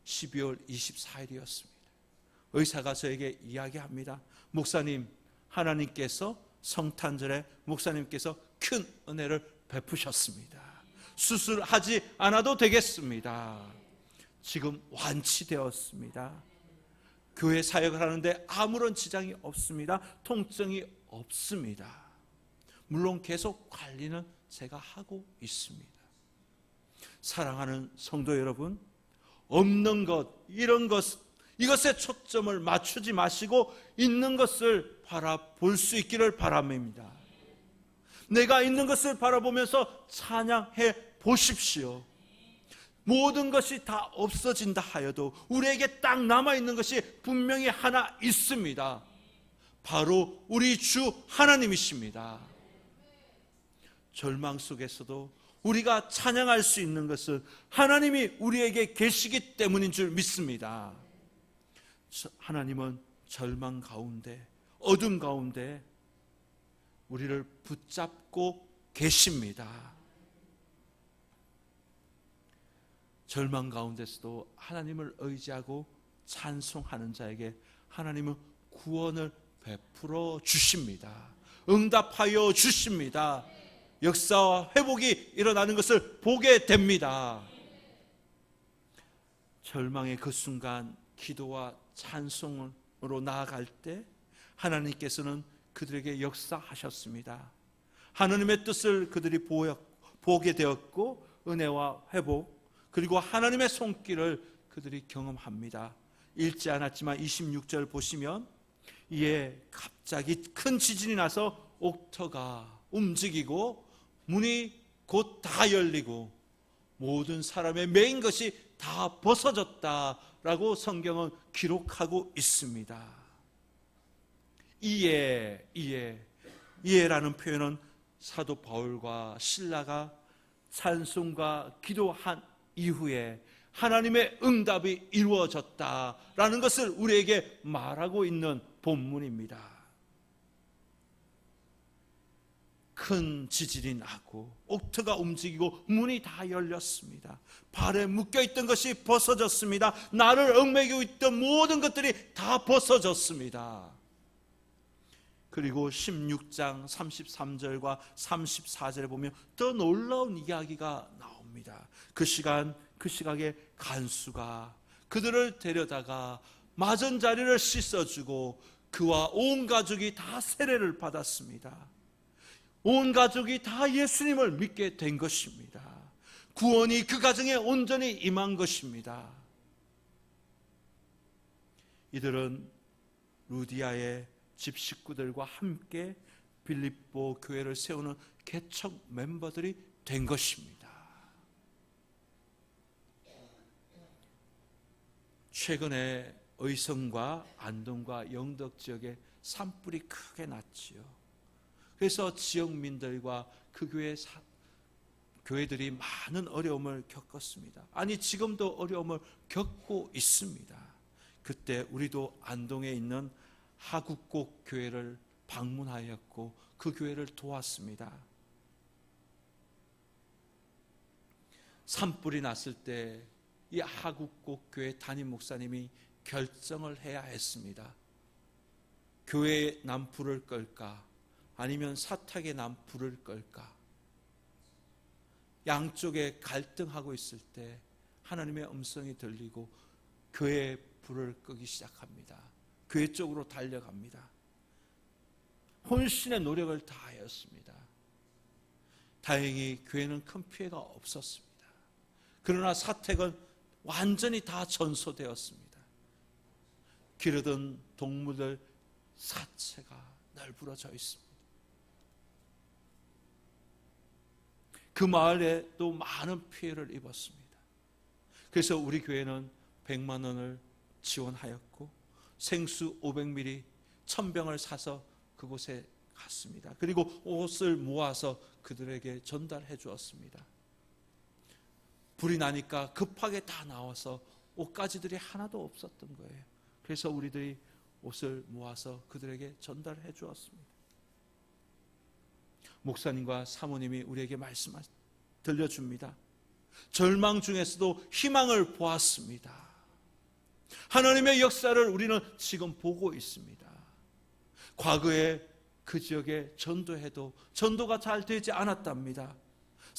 12월 24일이었습니다. 의사가 저에게 이야기합니다. 목사님, 하나님께서 성탄절에 목사님께서 큰 은혜를 베푸셨습니다. 수술하지 않아도 되겠습니다. 지금 완치되었습니다. 교회 사역을 하는데 아무런 지장이 없습니다. 통증이 없습니다. 물론 계속 관리는 제가 하고 있습니다. 사랑하는 성도 여러분, 없는 것, 이것에 초점을 맞추지 마시고 있는 것을 바라볼 수 있기를 바랍니다. 내가 있는 것을 바라보면서 찬양해 보십시오. 모든 것이 다 없어진다 하여도 우리에게 딱 남아있는 것이 분명히 하나 있습니다. 바로 우리 주 하나님이십니다. 절망 속에서도 우리가 찬양할 수 있는 것은 하나님이 우리에게 계시기 때문인 줄 믿습니다. 하나님은 절망 가운데, 어둠 가운데 우리를 붙잡고 계십니다. 절망 가운데서도 하나님을 의지하고 찬송하는 자에게 하나님은 구원을 베풀어 주십니다. 응답하여 주십니다. 역사와 회복이 일어나는 것을 보게 됩니다. 절망의 그 순간 기도와 찬송으로 나아갈 때 하나님께서는 그들에게 역사하셨습니다. 하나님의 뜻을 그들이 보게 되었고 은혜와 회복 그리고 하나님의 손길을 그들이 경험합니다. 읽지 않았지만 26절 보시면 이에 갑자기 큰 지진이 나서 옥터가 움직이고 문이 곧 다 열리고 모든 사람의 매인 것이 다 벗어졌다라고 성경은 기록하고 있습니다. 이에라는 표현은 사도 바울과 실라가 찬송과 기도한 이후에 하나님의 응답이 이루어졌다라는 것을 우리에게 말하고 있는 본문입니다. 큰 지진이 나고 옥터가 움직이고 문이 다 열렸습니다. 발에 묶여있던 것이 벗어졌습니다. 나를 얽매이고 있던 모든 것들이 다 벗어졌습니다. 그리고 16장 33절과 34절에 보면 더 놀라운 이야기가 나옵니다. 그 시각에 간수가 그들을 데려다가 맞은 자리를 씻어주고 그와 온 가족이 다 세례를 받았습니다. 온 가족이 다 예수님을 믿게 된 것입니다. 구원이 그 가정에 온전히 임한 것입니다. 이들은 루디아의 집 식구들과 함께 빌립보 교회를 세우는 개척 멤버들이 된 것입니다. 최근에 의성과 안동과 영덕 지역에 산불이 크게 났지요. 그래서 지역민들과 그 교회들이 많은 어려움을 겪었습니다. 아니 지금도 어려움을 겪고 있습니다. 그때 우리도 안동에 있는 하국곡 교회를 방문하였고 그 교회를 도왔습니다. 산불이 났을 때 이 하국곡 교회 담임 목사님이 결정을 해야 했습니다. 교회에 난 불을 끌까 아니면 사탁에 난 불을 끌까. 양쪽에 갈등하고 있을 때 하나님의 음성이 들리고 교회에 불을 끄기 시작합니다. 교회 쪽으로 달려갑니다. 혼신의 노력을 다하였습니다. 다행히 교회는 큰 피해가 없었습니다. 그러나 사택은 완전히 다 전소되었습니다. 기르던 동물들 사체가 널브러져 있습니다. 그 마을에 또 많은 피해를 입었습니다. 그래서 우리 교회는 100만 원을 지원하였고 생수 500ml 1000병을 사서 그곳에 갔습니다. 그리고 옷을 모아서 그들에게 전달해 주었습니다. 불이 나니까 급하게 다 나와서 옷가지들이 하나도 없었던 거예요. 그래서 우리들이 옷을 모아서 그들에게 전달해 주었습니다. 목사님과 사모님이 우리에게 말씀 들려줍니다. 절망 중에서도 희망을 보았습니다. 하나님의 역사를 우리는 지금 보고 있습니다. 과거에 그 지역에 전도해도 전도가 잘 되지 않았답니다.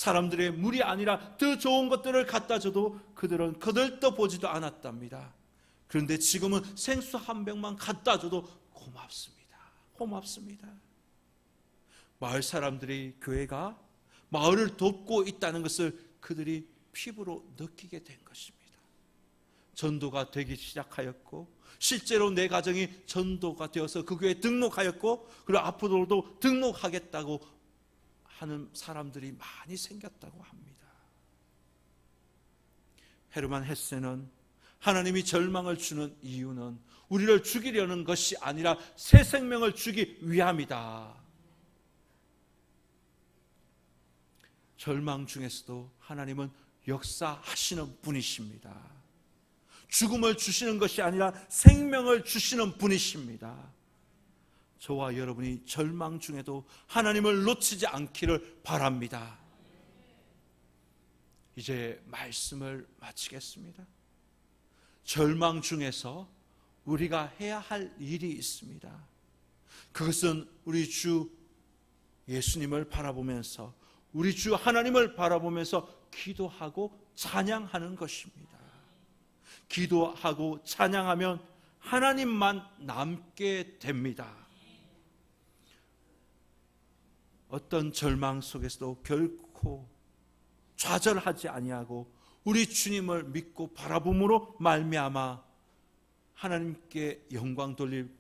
사람들의 물이 아니라 더 좋은 것들을 갖다 줘도 그들은 거들떠보지도 않았답니다. 그런데 지금은 생수 한 병만 갖다 줘도 고맙습니다. 마을 사람들이 교회가 마을을 돕고 있다는 것을 그들이 피부로 느끼게 된 것입니다. 전도가 되기 시작하였고 실제로 내 가정이 전도가 되어서 그 교회에 등록하였고 그리고 앞으로도 등록하겠다고 하는 사람들이 많이 생겼다고 합니다. 헤르만 헤세는 하나님이 절망을 주는 이유는 우리를 죽이려는 것이 아니라 새 생명을 주기 위함이다. 절망 중에서도 하나님은 역사하시는 분이십니다. 죽음을 주시는 것이 아니라 생명을 주시는 분이십니다. 저와 여러분이 절망 중에도 하나님을 놓치지 않기를 바랍니다. 이제 말씀을 마치겠습니다. 절망 중에서 우리가 해야 할 일이 있습니다. 그것은 우리 주 예수님을 바라보면서, 우리 주 하나님을 바라보면서 기도하고 찬양하는 것입니다. 기도하고 찬양하면 하나님만 남게 됩니다. 어떤 절망 속에서도 결코 좌절하지 아니하고 우리 주님을 믿고 바라봄으로 말미암아 하나님께 영광 돌릴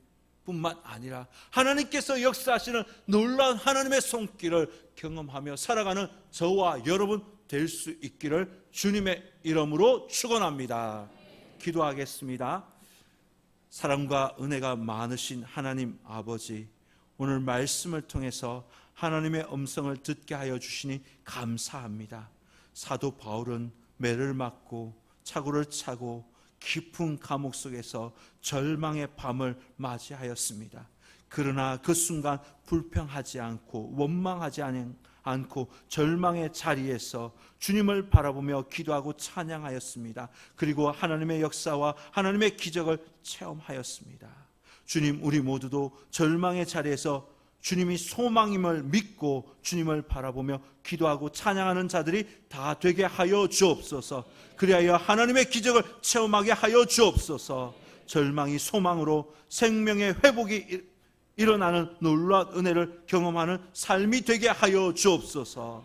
뿐만 아니라 하나님께서 역사하시는 놀라운 하나님의 손길을 경험하며 살아가는 저와 여러분 될 수 있기를 주님의 이름으로 축원합니다. 기도하겠습니다. 사랑과 은혜가 많으신 하나님 아버지, 오늘 말씀을 통해서 하나님의 음성을 듣게 하여 주시니 감사합니다. 사도 바울은 매를 맞고 차고를 차고 깊은 감옥 속에서 절망의 밤을 맞이하였습니다. 그러나 그 순간 불평하지 않고 원망하지 않고 절망의 자리에서 주님을 바라보며 기도하고 찬양하였습니다. 그리고 하나님의 역사와 하나님의 기적을 체험하였습니다. 주님, 우리 모두도 절망의 자리에서 주님이 소망임을 믿고 주님을 바라보며 기도하고 찬양하는 자들이 다 되게 하여 주옵소서. 그리하여 하나님의 기적을 체험하게 하여 주옵소서. 절망이 소망으로 생명의 회복이 일어나는 놀라운 은혜를 경험하는 삶이 되게 하여 주옵소서.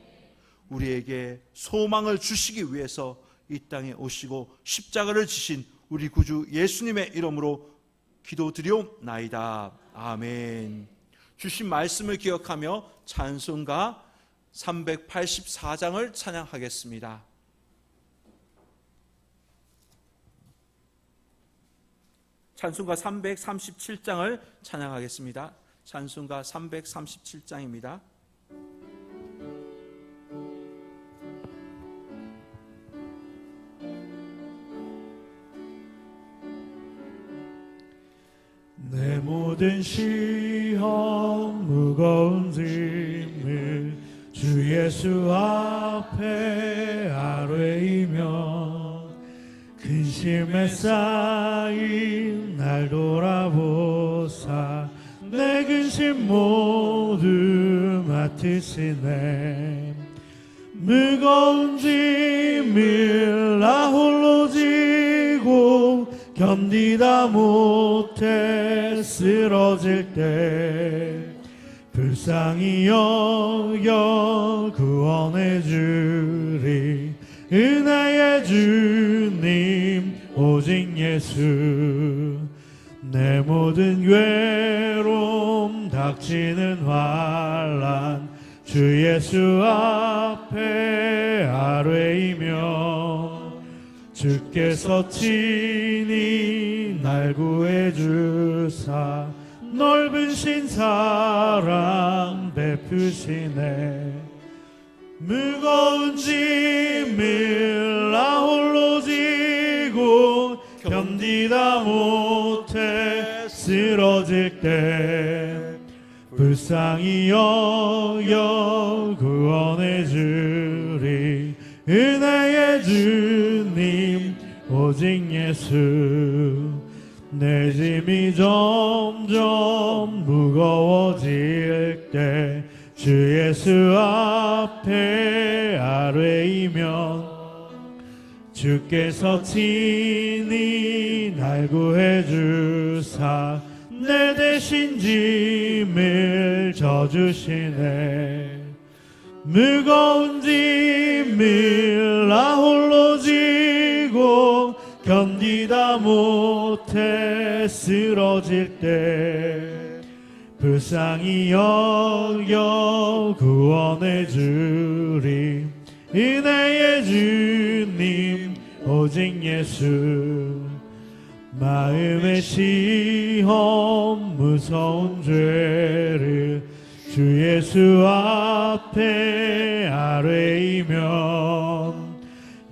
우리에게 소망을 주시기 위해서 이 땅에 오시고 십자가를 지신 우리 구주 예수님의 이름으로 기도드리옵나이다. 아멘. 주신 말씀을 기억하며 찬송가 384장을 찬양하겠습니다. 찬송가 337장을 찬양하겠습니다. 찬송가 337장입니다. 내 모든 시험 무거운 짐을 주 예수 앞에 아뢰이며 근심에 쌓인 날 돌아보사 내 근심 모두 맡으시네. 무거운 짐을 나 홀로 지고 견디다 못해 쓰러질 때 불쌍히 여겨 구원해 주리 은혜의 주님 오직 예수. 내 모든 외로움 닥치는 환난 주 예수 앞에 아뢰이며 주께서 친히 날 구해주사 넓은 신사랑 베푸시네. 무거운 짐을 나 홀로 지고 견디다 못해 쓰러질 때 불쌍히 여겨 구원해 주리 은혜의 주님 오직 예수. 내 짐이 점점 무거워질 때 주 예수 앞에 아뢰이면 주께서 친히 날 구해주사 내 대신 짐을 져주시네. 무거운 짐을 나 홀로 지고 견디다 못해 쓰러질 때 불쌍히 여겨 구원해 주리 은혜의 주님 오직 예수. 마음의 시험 무서운 죄를 주 예수 앞에 아뢰이면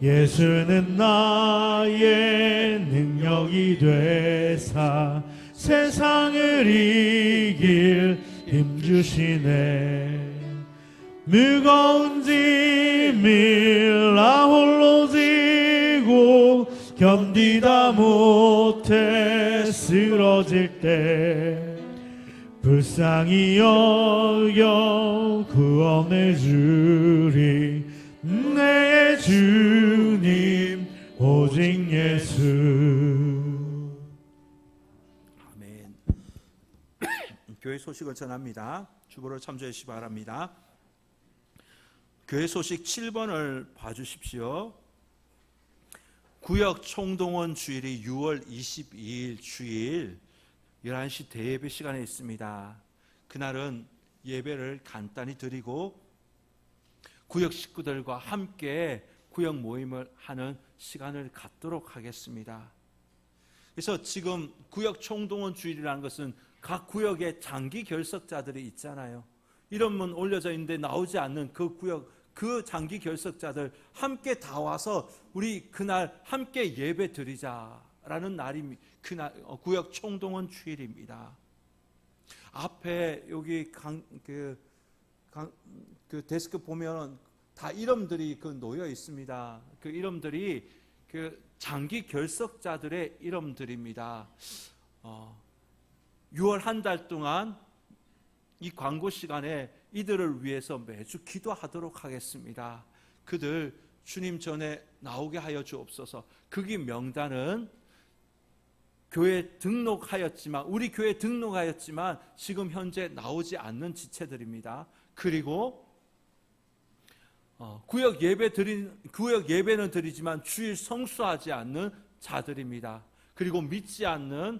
예수는 나의 능력이 되사 세상을 이길 힘 주시네. 무거운 짐을 나 홀로 지고 견디다 못해 쓰러질 때 불쌍히 여겨 구원해 주리 내 주님 오직 예수. 아멘. 교회 소식을 전합니다. 주보를 참조해 주시기 바랍니다. 교회 소식 7번을 봐주십시오. 구역 총동원 주일이 6월 22일 주일 11시 대예배 시간에 있습니다. 그날은 예배를 간단히 드리고 구역 식구들과 함께 구역 모임을 하는 시간을 갖도록 하겠습니다. 그래서 지금 구역 총동원 주일이라는 것은 각 구역에 장기 결석자들이 있잖아요. 이름은 올려져 있는데 나오지 않는 그 구역, 그 장기 결석자들 함께 다 와서 우리 그날 함께 예배 드리자라는 날이 그날 구역 총동원 주일입니다. 앞에 여기 그 데스크 보면 다 이름들이 놓여 있습니다. 그 이름들이 그 장기 결석자들의 이름들입니다. 6월 한 달 동안 이 광고 시간에 이들을 위해서 매주 기도하도록 하겠습니다. 그들 주님 전에 나오게 하여 주옵소서. 거기 명단은 교회에 등록하였지만 우리 교회에 등록하였지만 지금 현재 나오지 않는 지체들입니다. 그리고 구역 예배는 드리지만 주일 성수하지 않는 자들입니다. 그리고 믿지 않는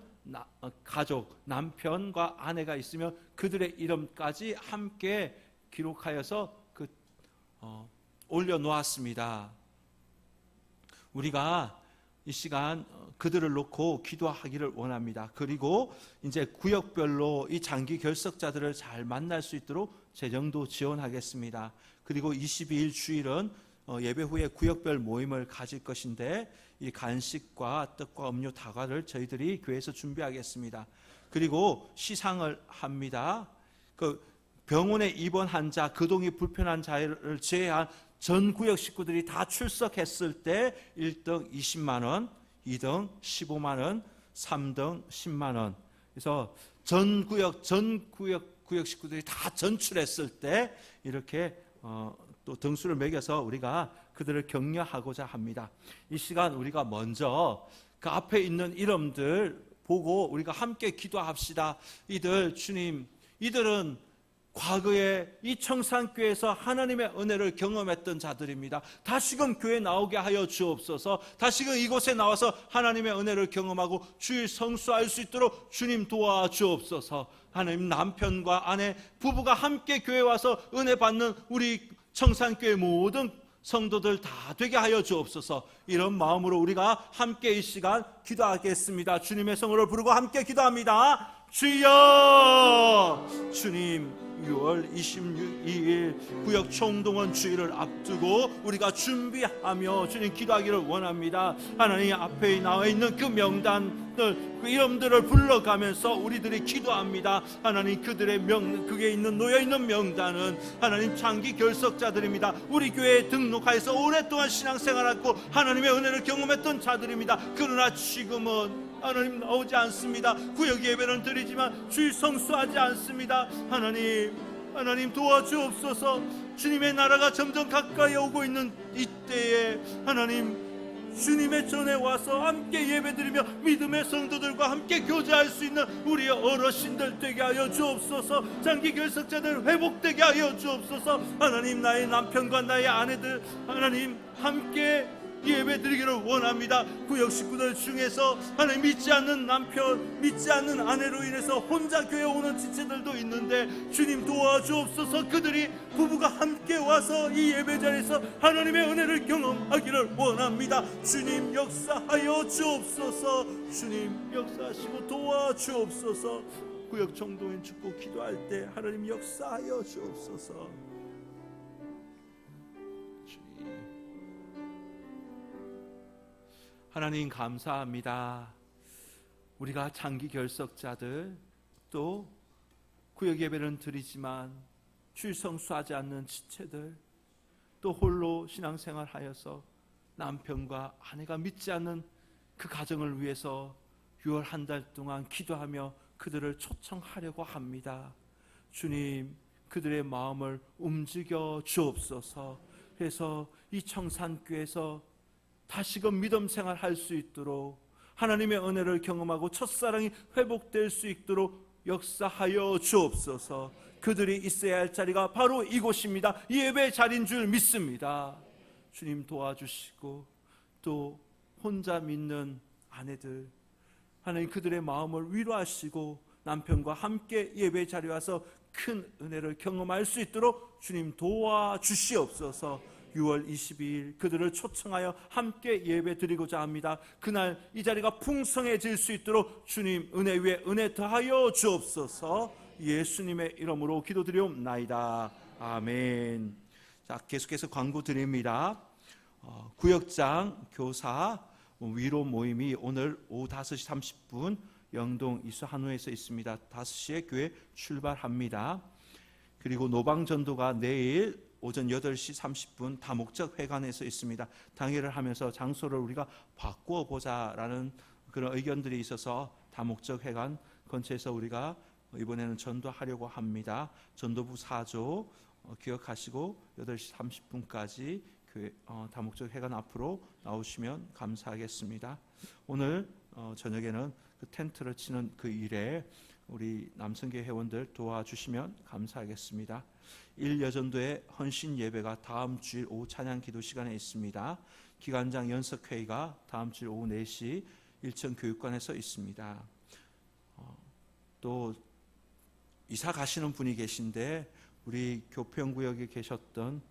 가족, 남편과 아내가 있으면 그들의 이름까지 함께 기록하여서 올려놓았습니다. 우리가 이 시간 그들을 놓고 기도하기를 원합니다. 그리고 이제 구역별로 이 장기 결석자들을 잘 만날 수 있도록 재정도 지원하겠습니다. 그리고 22일 주일은 예배 후에 구역별 모임을 가질 것인데 이 간식과 떡과 음료 다과를 저희들이 교회에서 준비하겠습니다. 그리고 시상을 합니다. 그 병원에 입원한 자, 거동이 불편한 자를 제외한 전 구역 식구들이 다 출석했을 때 1등 20만 원, 2등 15만 원, 3등 10만 원. 그래서 전 구역 식구들이 다 전출했을 때 이렇게 또 등수를 매겨서 우리가 그들을 격려하고자 합니다. 이 시간 우리가 먼저 그 앞에 있는 이름들 보고 우리가 함께 기도합시다. 이들은 과거에 이 청산교회에서 하나님의 은혜를 경험했던 자들입니다. 다시금 교회에 나오게 하여 주옵소서. 다시금 이곳에 나와서 하나님의 은혜를 경험하고 주일 성수할 수 있도록 주님 도와주옵소서. 하나님, 남편과 아내, 부부가 함께 교회에 와서 은혜 받는 우리 청산교회 모든 성도들 다 되게 하여 주옵소서. 이런 마음으로 우리가 함께 이 시간 기도하겠습니다. 주님의 성으로 부르고 함께 기도합니다. 주여, 주님, 6월 22일 구역 총동원 주일을 앞두고 우리가 준비하며 주님 기도하기를 원합니다. 하나님, 앞에 나와 있는 그 명단들, 그 이름들을 불러가면서 우리들이 기도합니다. 하나님, 그게 있는 놓여있는 명단은 하나님 장기 결석자들입니다. 우리 교회에 등록하여서 오랫동안 신앙생활하고 하나님의 은혜를 경험했던 자들입니다. 그러나 지금은 하나님 나오지 않습니다. 구역 예배는 드리지만 주일 성수하지 않습니다. 하나님 도와주옵소서. 주님의 나라가 점점 가까이 오고 있는 이때에 하나님, 주님의 전에 와서 함께 예배드리며 믿음의 성도들과 함께 교제할 수 있는 우리의 어르신들 되게 하여 주옵소서. 장기 결석자들 회복되게 하여 주옵소서. 하나님, 나의 남편과 나의 아내들 하나님 함께 예배 드리기를 원합니다. 구역 식구들 중에서 하나님 믿지 않는 남편, 믿지 않는 아내로 인해서 혼자 교회 오는 지체들도 있는데 주님 도와주옵소서. 그들이 부부가 함께 와서 이 예배 자리에서 하나님의 은혜를 경험하기를 원합니다. 주님 역사하여 주옵소서. 주님 역사하시고 도와주옵소서. 구역 정도인 축복 기도할 때 하나님 역사하여 주옵소서. 주님, 하나님 감사합니다. 우리가 장기 결석자들, 또 구역 예배는 드리지만 주일 성수하지 않는 지체들, 또 홀로 신앙생활 하여서 남편과 아내가 믿지 않는 그 가정을 위해서 6월 한 달 동안 기도하며 그들을 초청하려고 합니다. 주님, 그들의 마음을 움직여 주옵소서. 그래서 이 청산교에서 다시금 믿음 생활할 수 있도록, 하나님의 은혜를 경험하고 첫사랑이 회복될 수 있도록 역사하여 주옵소서. 그들이 있어야 할 자리가 바로 이곳입니다. 예배 자리인 줄 믿습니다. 주님 도와주시고, 또 혼자 믿는 아내들, 하나님 그들의 마음을 위로하시고 남편과 함께 예배 자리에 와서 큰 은혜를 경험할 수 있도록 주님 도와주시옵소서. 6월 22일 그들을 초청하여 함께 예배 드리고자 합니다. 그날 이 자리가 풍성해질 수 있도록 주님 은혜 위에 은혜 더하여 주옵소서. 예수님의 이름으로 기도드리옵나이다. 아멘. 자, 계속해서 광고 드립니다. 구역장 교사 위로 모임이 오늘 오후 5시 30분 영동 이수 한우에서 있습니다. 5시에 교회 출발합니다. 그리고 노방전도가 내일 오전 8시 30분 다목적 회관에서 있습니다. 당회를 하면서 장소를 우리가 바꾸어 보자라는 그런 의견들이 있어서 다목적 회관 근처에서 우리가 이번에는 전도하려고 합니다. 전도부 4조 기억하시고 8시 30분까지 교회 다목적 회관 앞으로 나오시면 감사하겠습니다. 오늘 저녁에는 그 텐트를 치는 그 일에 우리 남성교회 회원들 도와주시면 감사하겠습니다. 1여전도의 헌신 예배가 다음 주일 오후 찬양 기도 시간에 있습니다. 기관장 연석회의가 다음 주일 오후 4시 일천교육관에서 있습니다. 또 이사 가시는 분이 계신데 우리 교평구역에 계셨던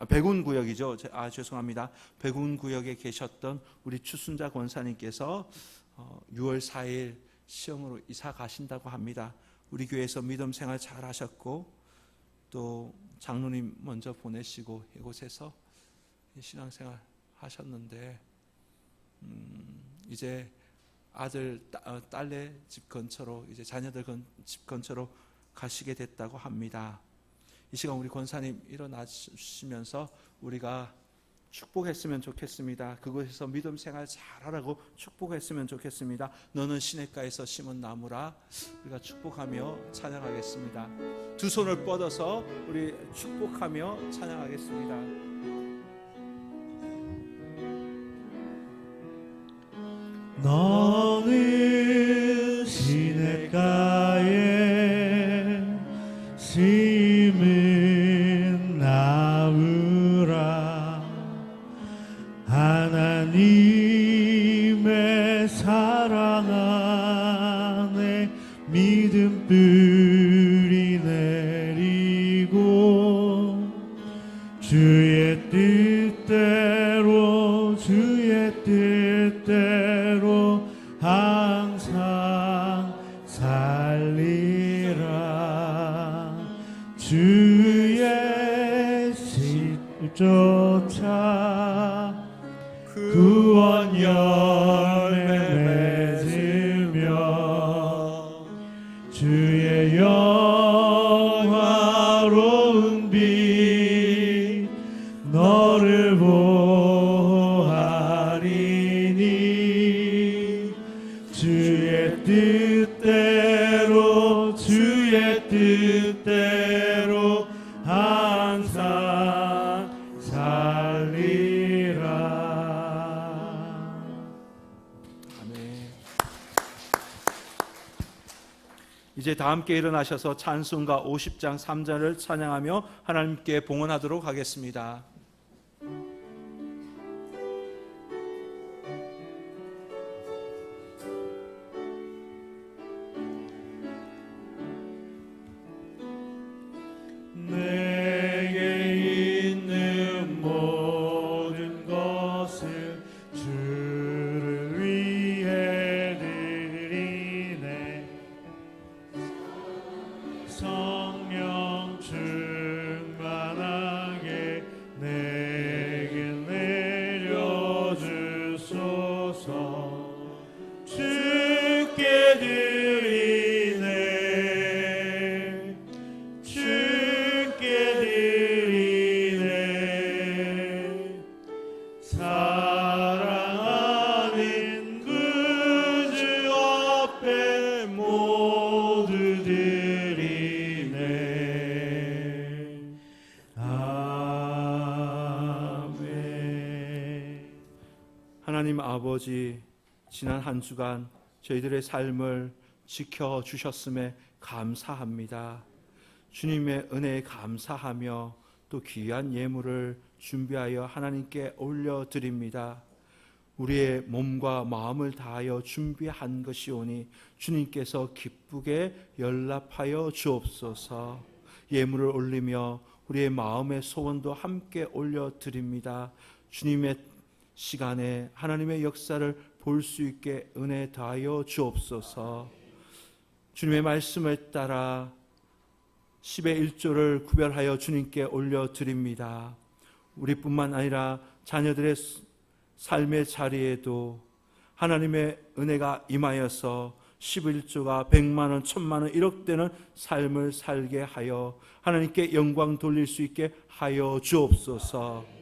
백운구역이죠. 죄송합니다. 백운구역에 계셨던 우리 추순자 권사님께서 6월 4일 시험으로 이사 가신다고 합니다. 우리 교회에서 믿음 생활 잘 하셨고 또 장로님 먼저 보내시고 이곳에서 신앙생활 하셨는데 이제 아들 딸네 집 근처로 이제 자녀들 집 근처로 가시게 됐다고 합니다. 이 시간 우리 권사님 일어나시면서 우리가 축복했으면 좋겠습니다. 그곳에서 믿음 생활 잘하라고 축복했으면 좋겠습니다. 너는 시냇가에서 심은 나무라. 우리가 축복하며 찬양하겠습니다. 두 손을 뻗어서 우리 축복하며 찬양하겠습니다. 너는 시냇가에 심은 나무라. 하나님의 사랑 안에 믿음 뿌리 내리고 주의 뜻대로 항상 살리라. 주의 실 쫓아 구원 열매 맺으며 주의 영화로운 빛 너를 보하리니 주의 뜻대로 항상 살리라. 아멘. 이제 다 함께 일어나셔서 찬송가 50장 3절을 찬양하며 하나님께 봉헌하도록 하겠습니다. 하나님 아버지, 지난 한 주간 저희들의 삶을 지켜주셨음에 감사합니다. 주님의 은혜에 감사하며 또 귀한 예물을 준비하여 하나님께 올려드립니다. 우리의 몸과 마음을 다하여 준비한 것이오니 주님께서 기쁘게 연락하여 주옵소서. 예물을 올리며 우리의 마음의 소원도 함께 올려드립니다. 주님의 시간에 하나님의 역사를 볼 수 있게 은혜 다하여 주옵소서. 주님의 말씀을 따라 10의 1조를 구별하여 주님께 올려드립니다. 우리뿐만 아니라 자녀들의 삶의 자리에도 하나님의 은혜가 임하여서 11조가 100만 원, 1000만 원, 1억 되는 삶을 살게 하여 하나님께 영광 돌릴 수 있게 하여 주옵소서.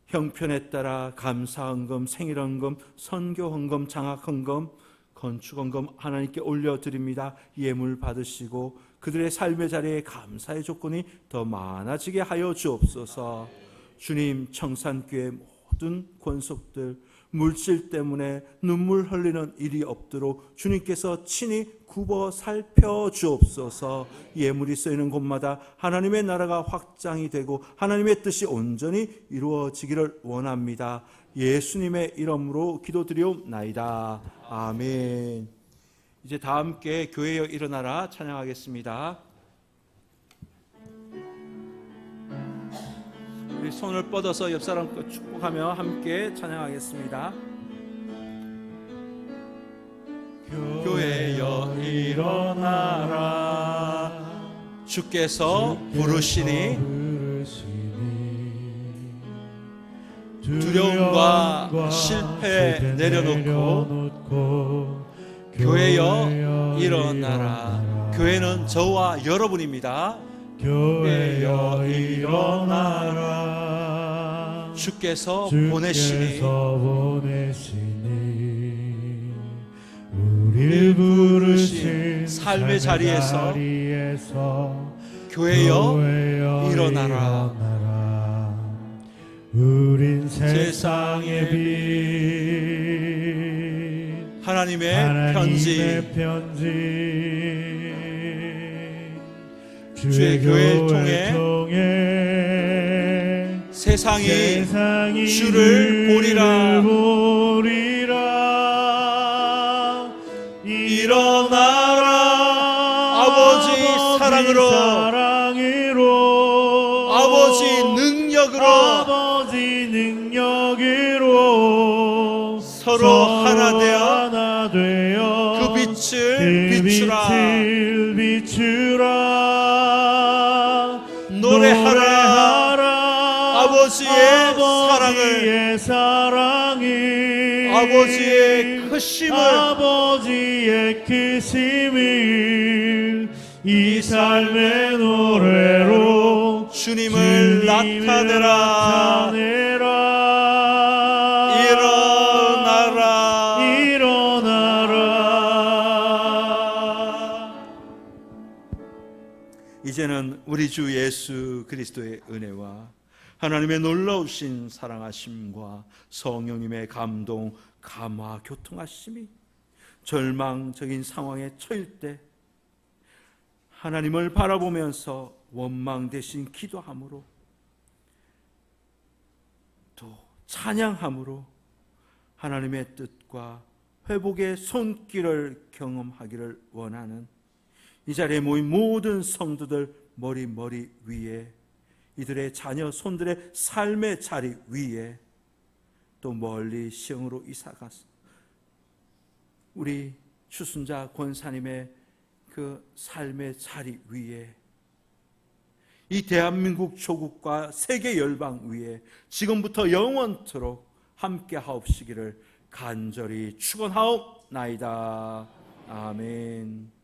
형편에 따라 감사헌금, 생일헌금, 선교헌금, 장학헌금, 건축헌금 하나님께 올려드립니다. 예물 받으시고 그들의 삶의 자리에 감사의 조건이 더 많아지게 하여 주옵소서. 주님, 청산교회 모든 권속들 물질 때문에 눈물 흘리는 일이 없도록 주님께서 친히 굽어 살펴 주옵소서. 예물이 쓰이는 곳마다 하나님의 나라가 확장이 되고 하나님의 뜻이 온전히 이루어지기를 원합니다. 예수님의 이름으로 기도드리옵나이다. 아멘. 이제 다 함께 교회여 일어나라 찬양하겠습니다. 우리 손을 뻗어서 옆 사람 축복하며 함께 찬양하겠습니다. 교회여 일어나라, 주께서 부르시니 두려움과 실패 내려놓고 교회여 일어나라. 교회는 저와 여러분입니다. 교회여 일어나라, 주께서 보내시니 우리를 부르신 삶의 자리에서 교회여 일어나라. 우린 세상의 빛, 하나님의 편지, 주의 교회를 통해 세상이 주를 보리라. 일어나라, 아버지 사랑으로, 아버지 능력으로 서로 하나 되어 그 빛을 비추라. 노래하라, 아버지의 사랑을, 아버지의 크심을 이 삶의 노래로 주님을 나타내라. 이제는 우리 주 예수 그리스도의 은혜와 하나님의 놀라우신 사랑하심과 성령님의 감동, 감화, 교통하심이 절망적인 상황에 처할 때 하나님을 바라보면서 원망 대신 기도함으로 또 찬양함으로 하나님의 뜻과 회복의 손길을 경험하기를 원하는 이 자리에 모인 모든 성도들 머리 위에, 이들의 자녀 손들의 삶의 자리 위에, 또 멀리 시흥으로 이사가서 우리 추순자 권사님의 그 삶의 자리 위에, 이 대한민국 조국과 세계 열방 위에 지금부터 영원토록 함께 하옵시기를 간절히 축원하옵나이다. 아멘.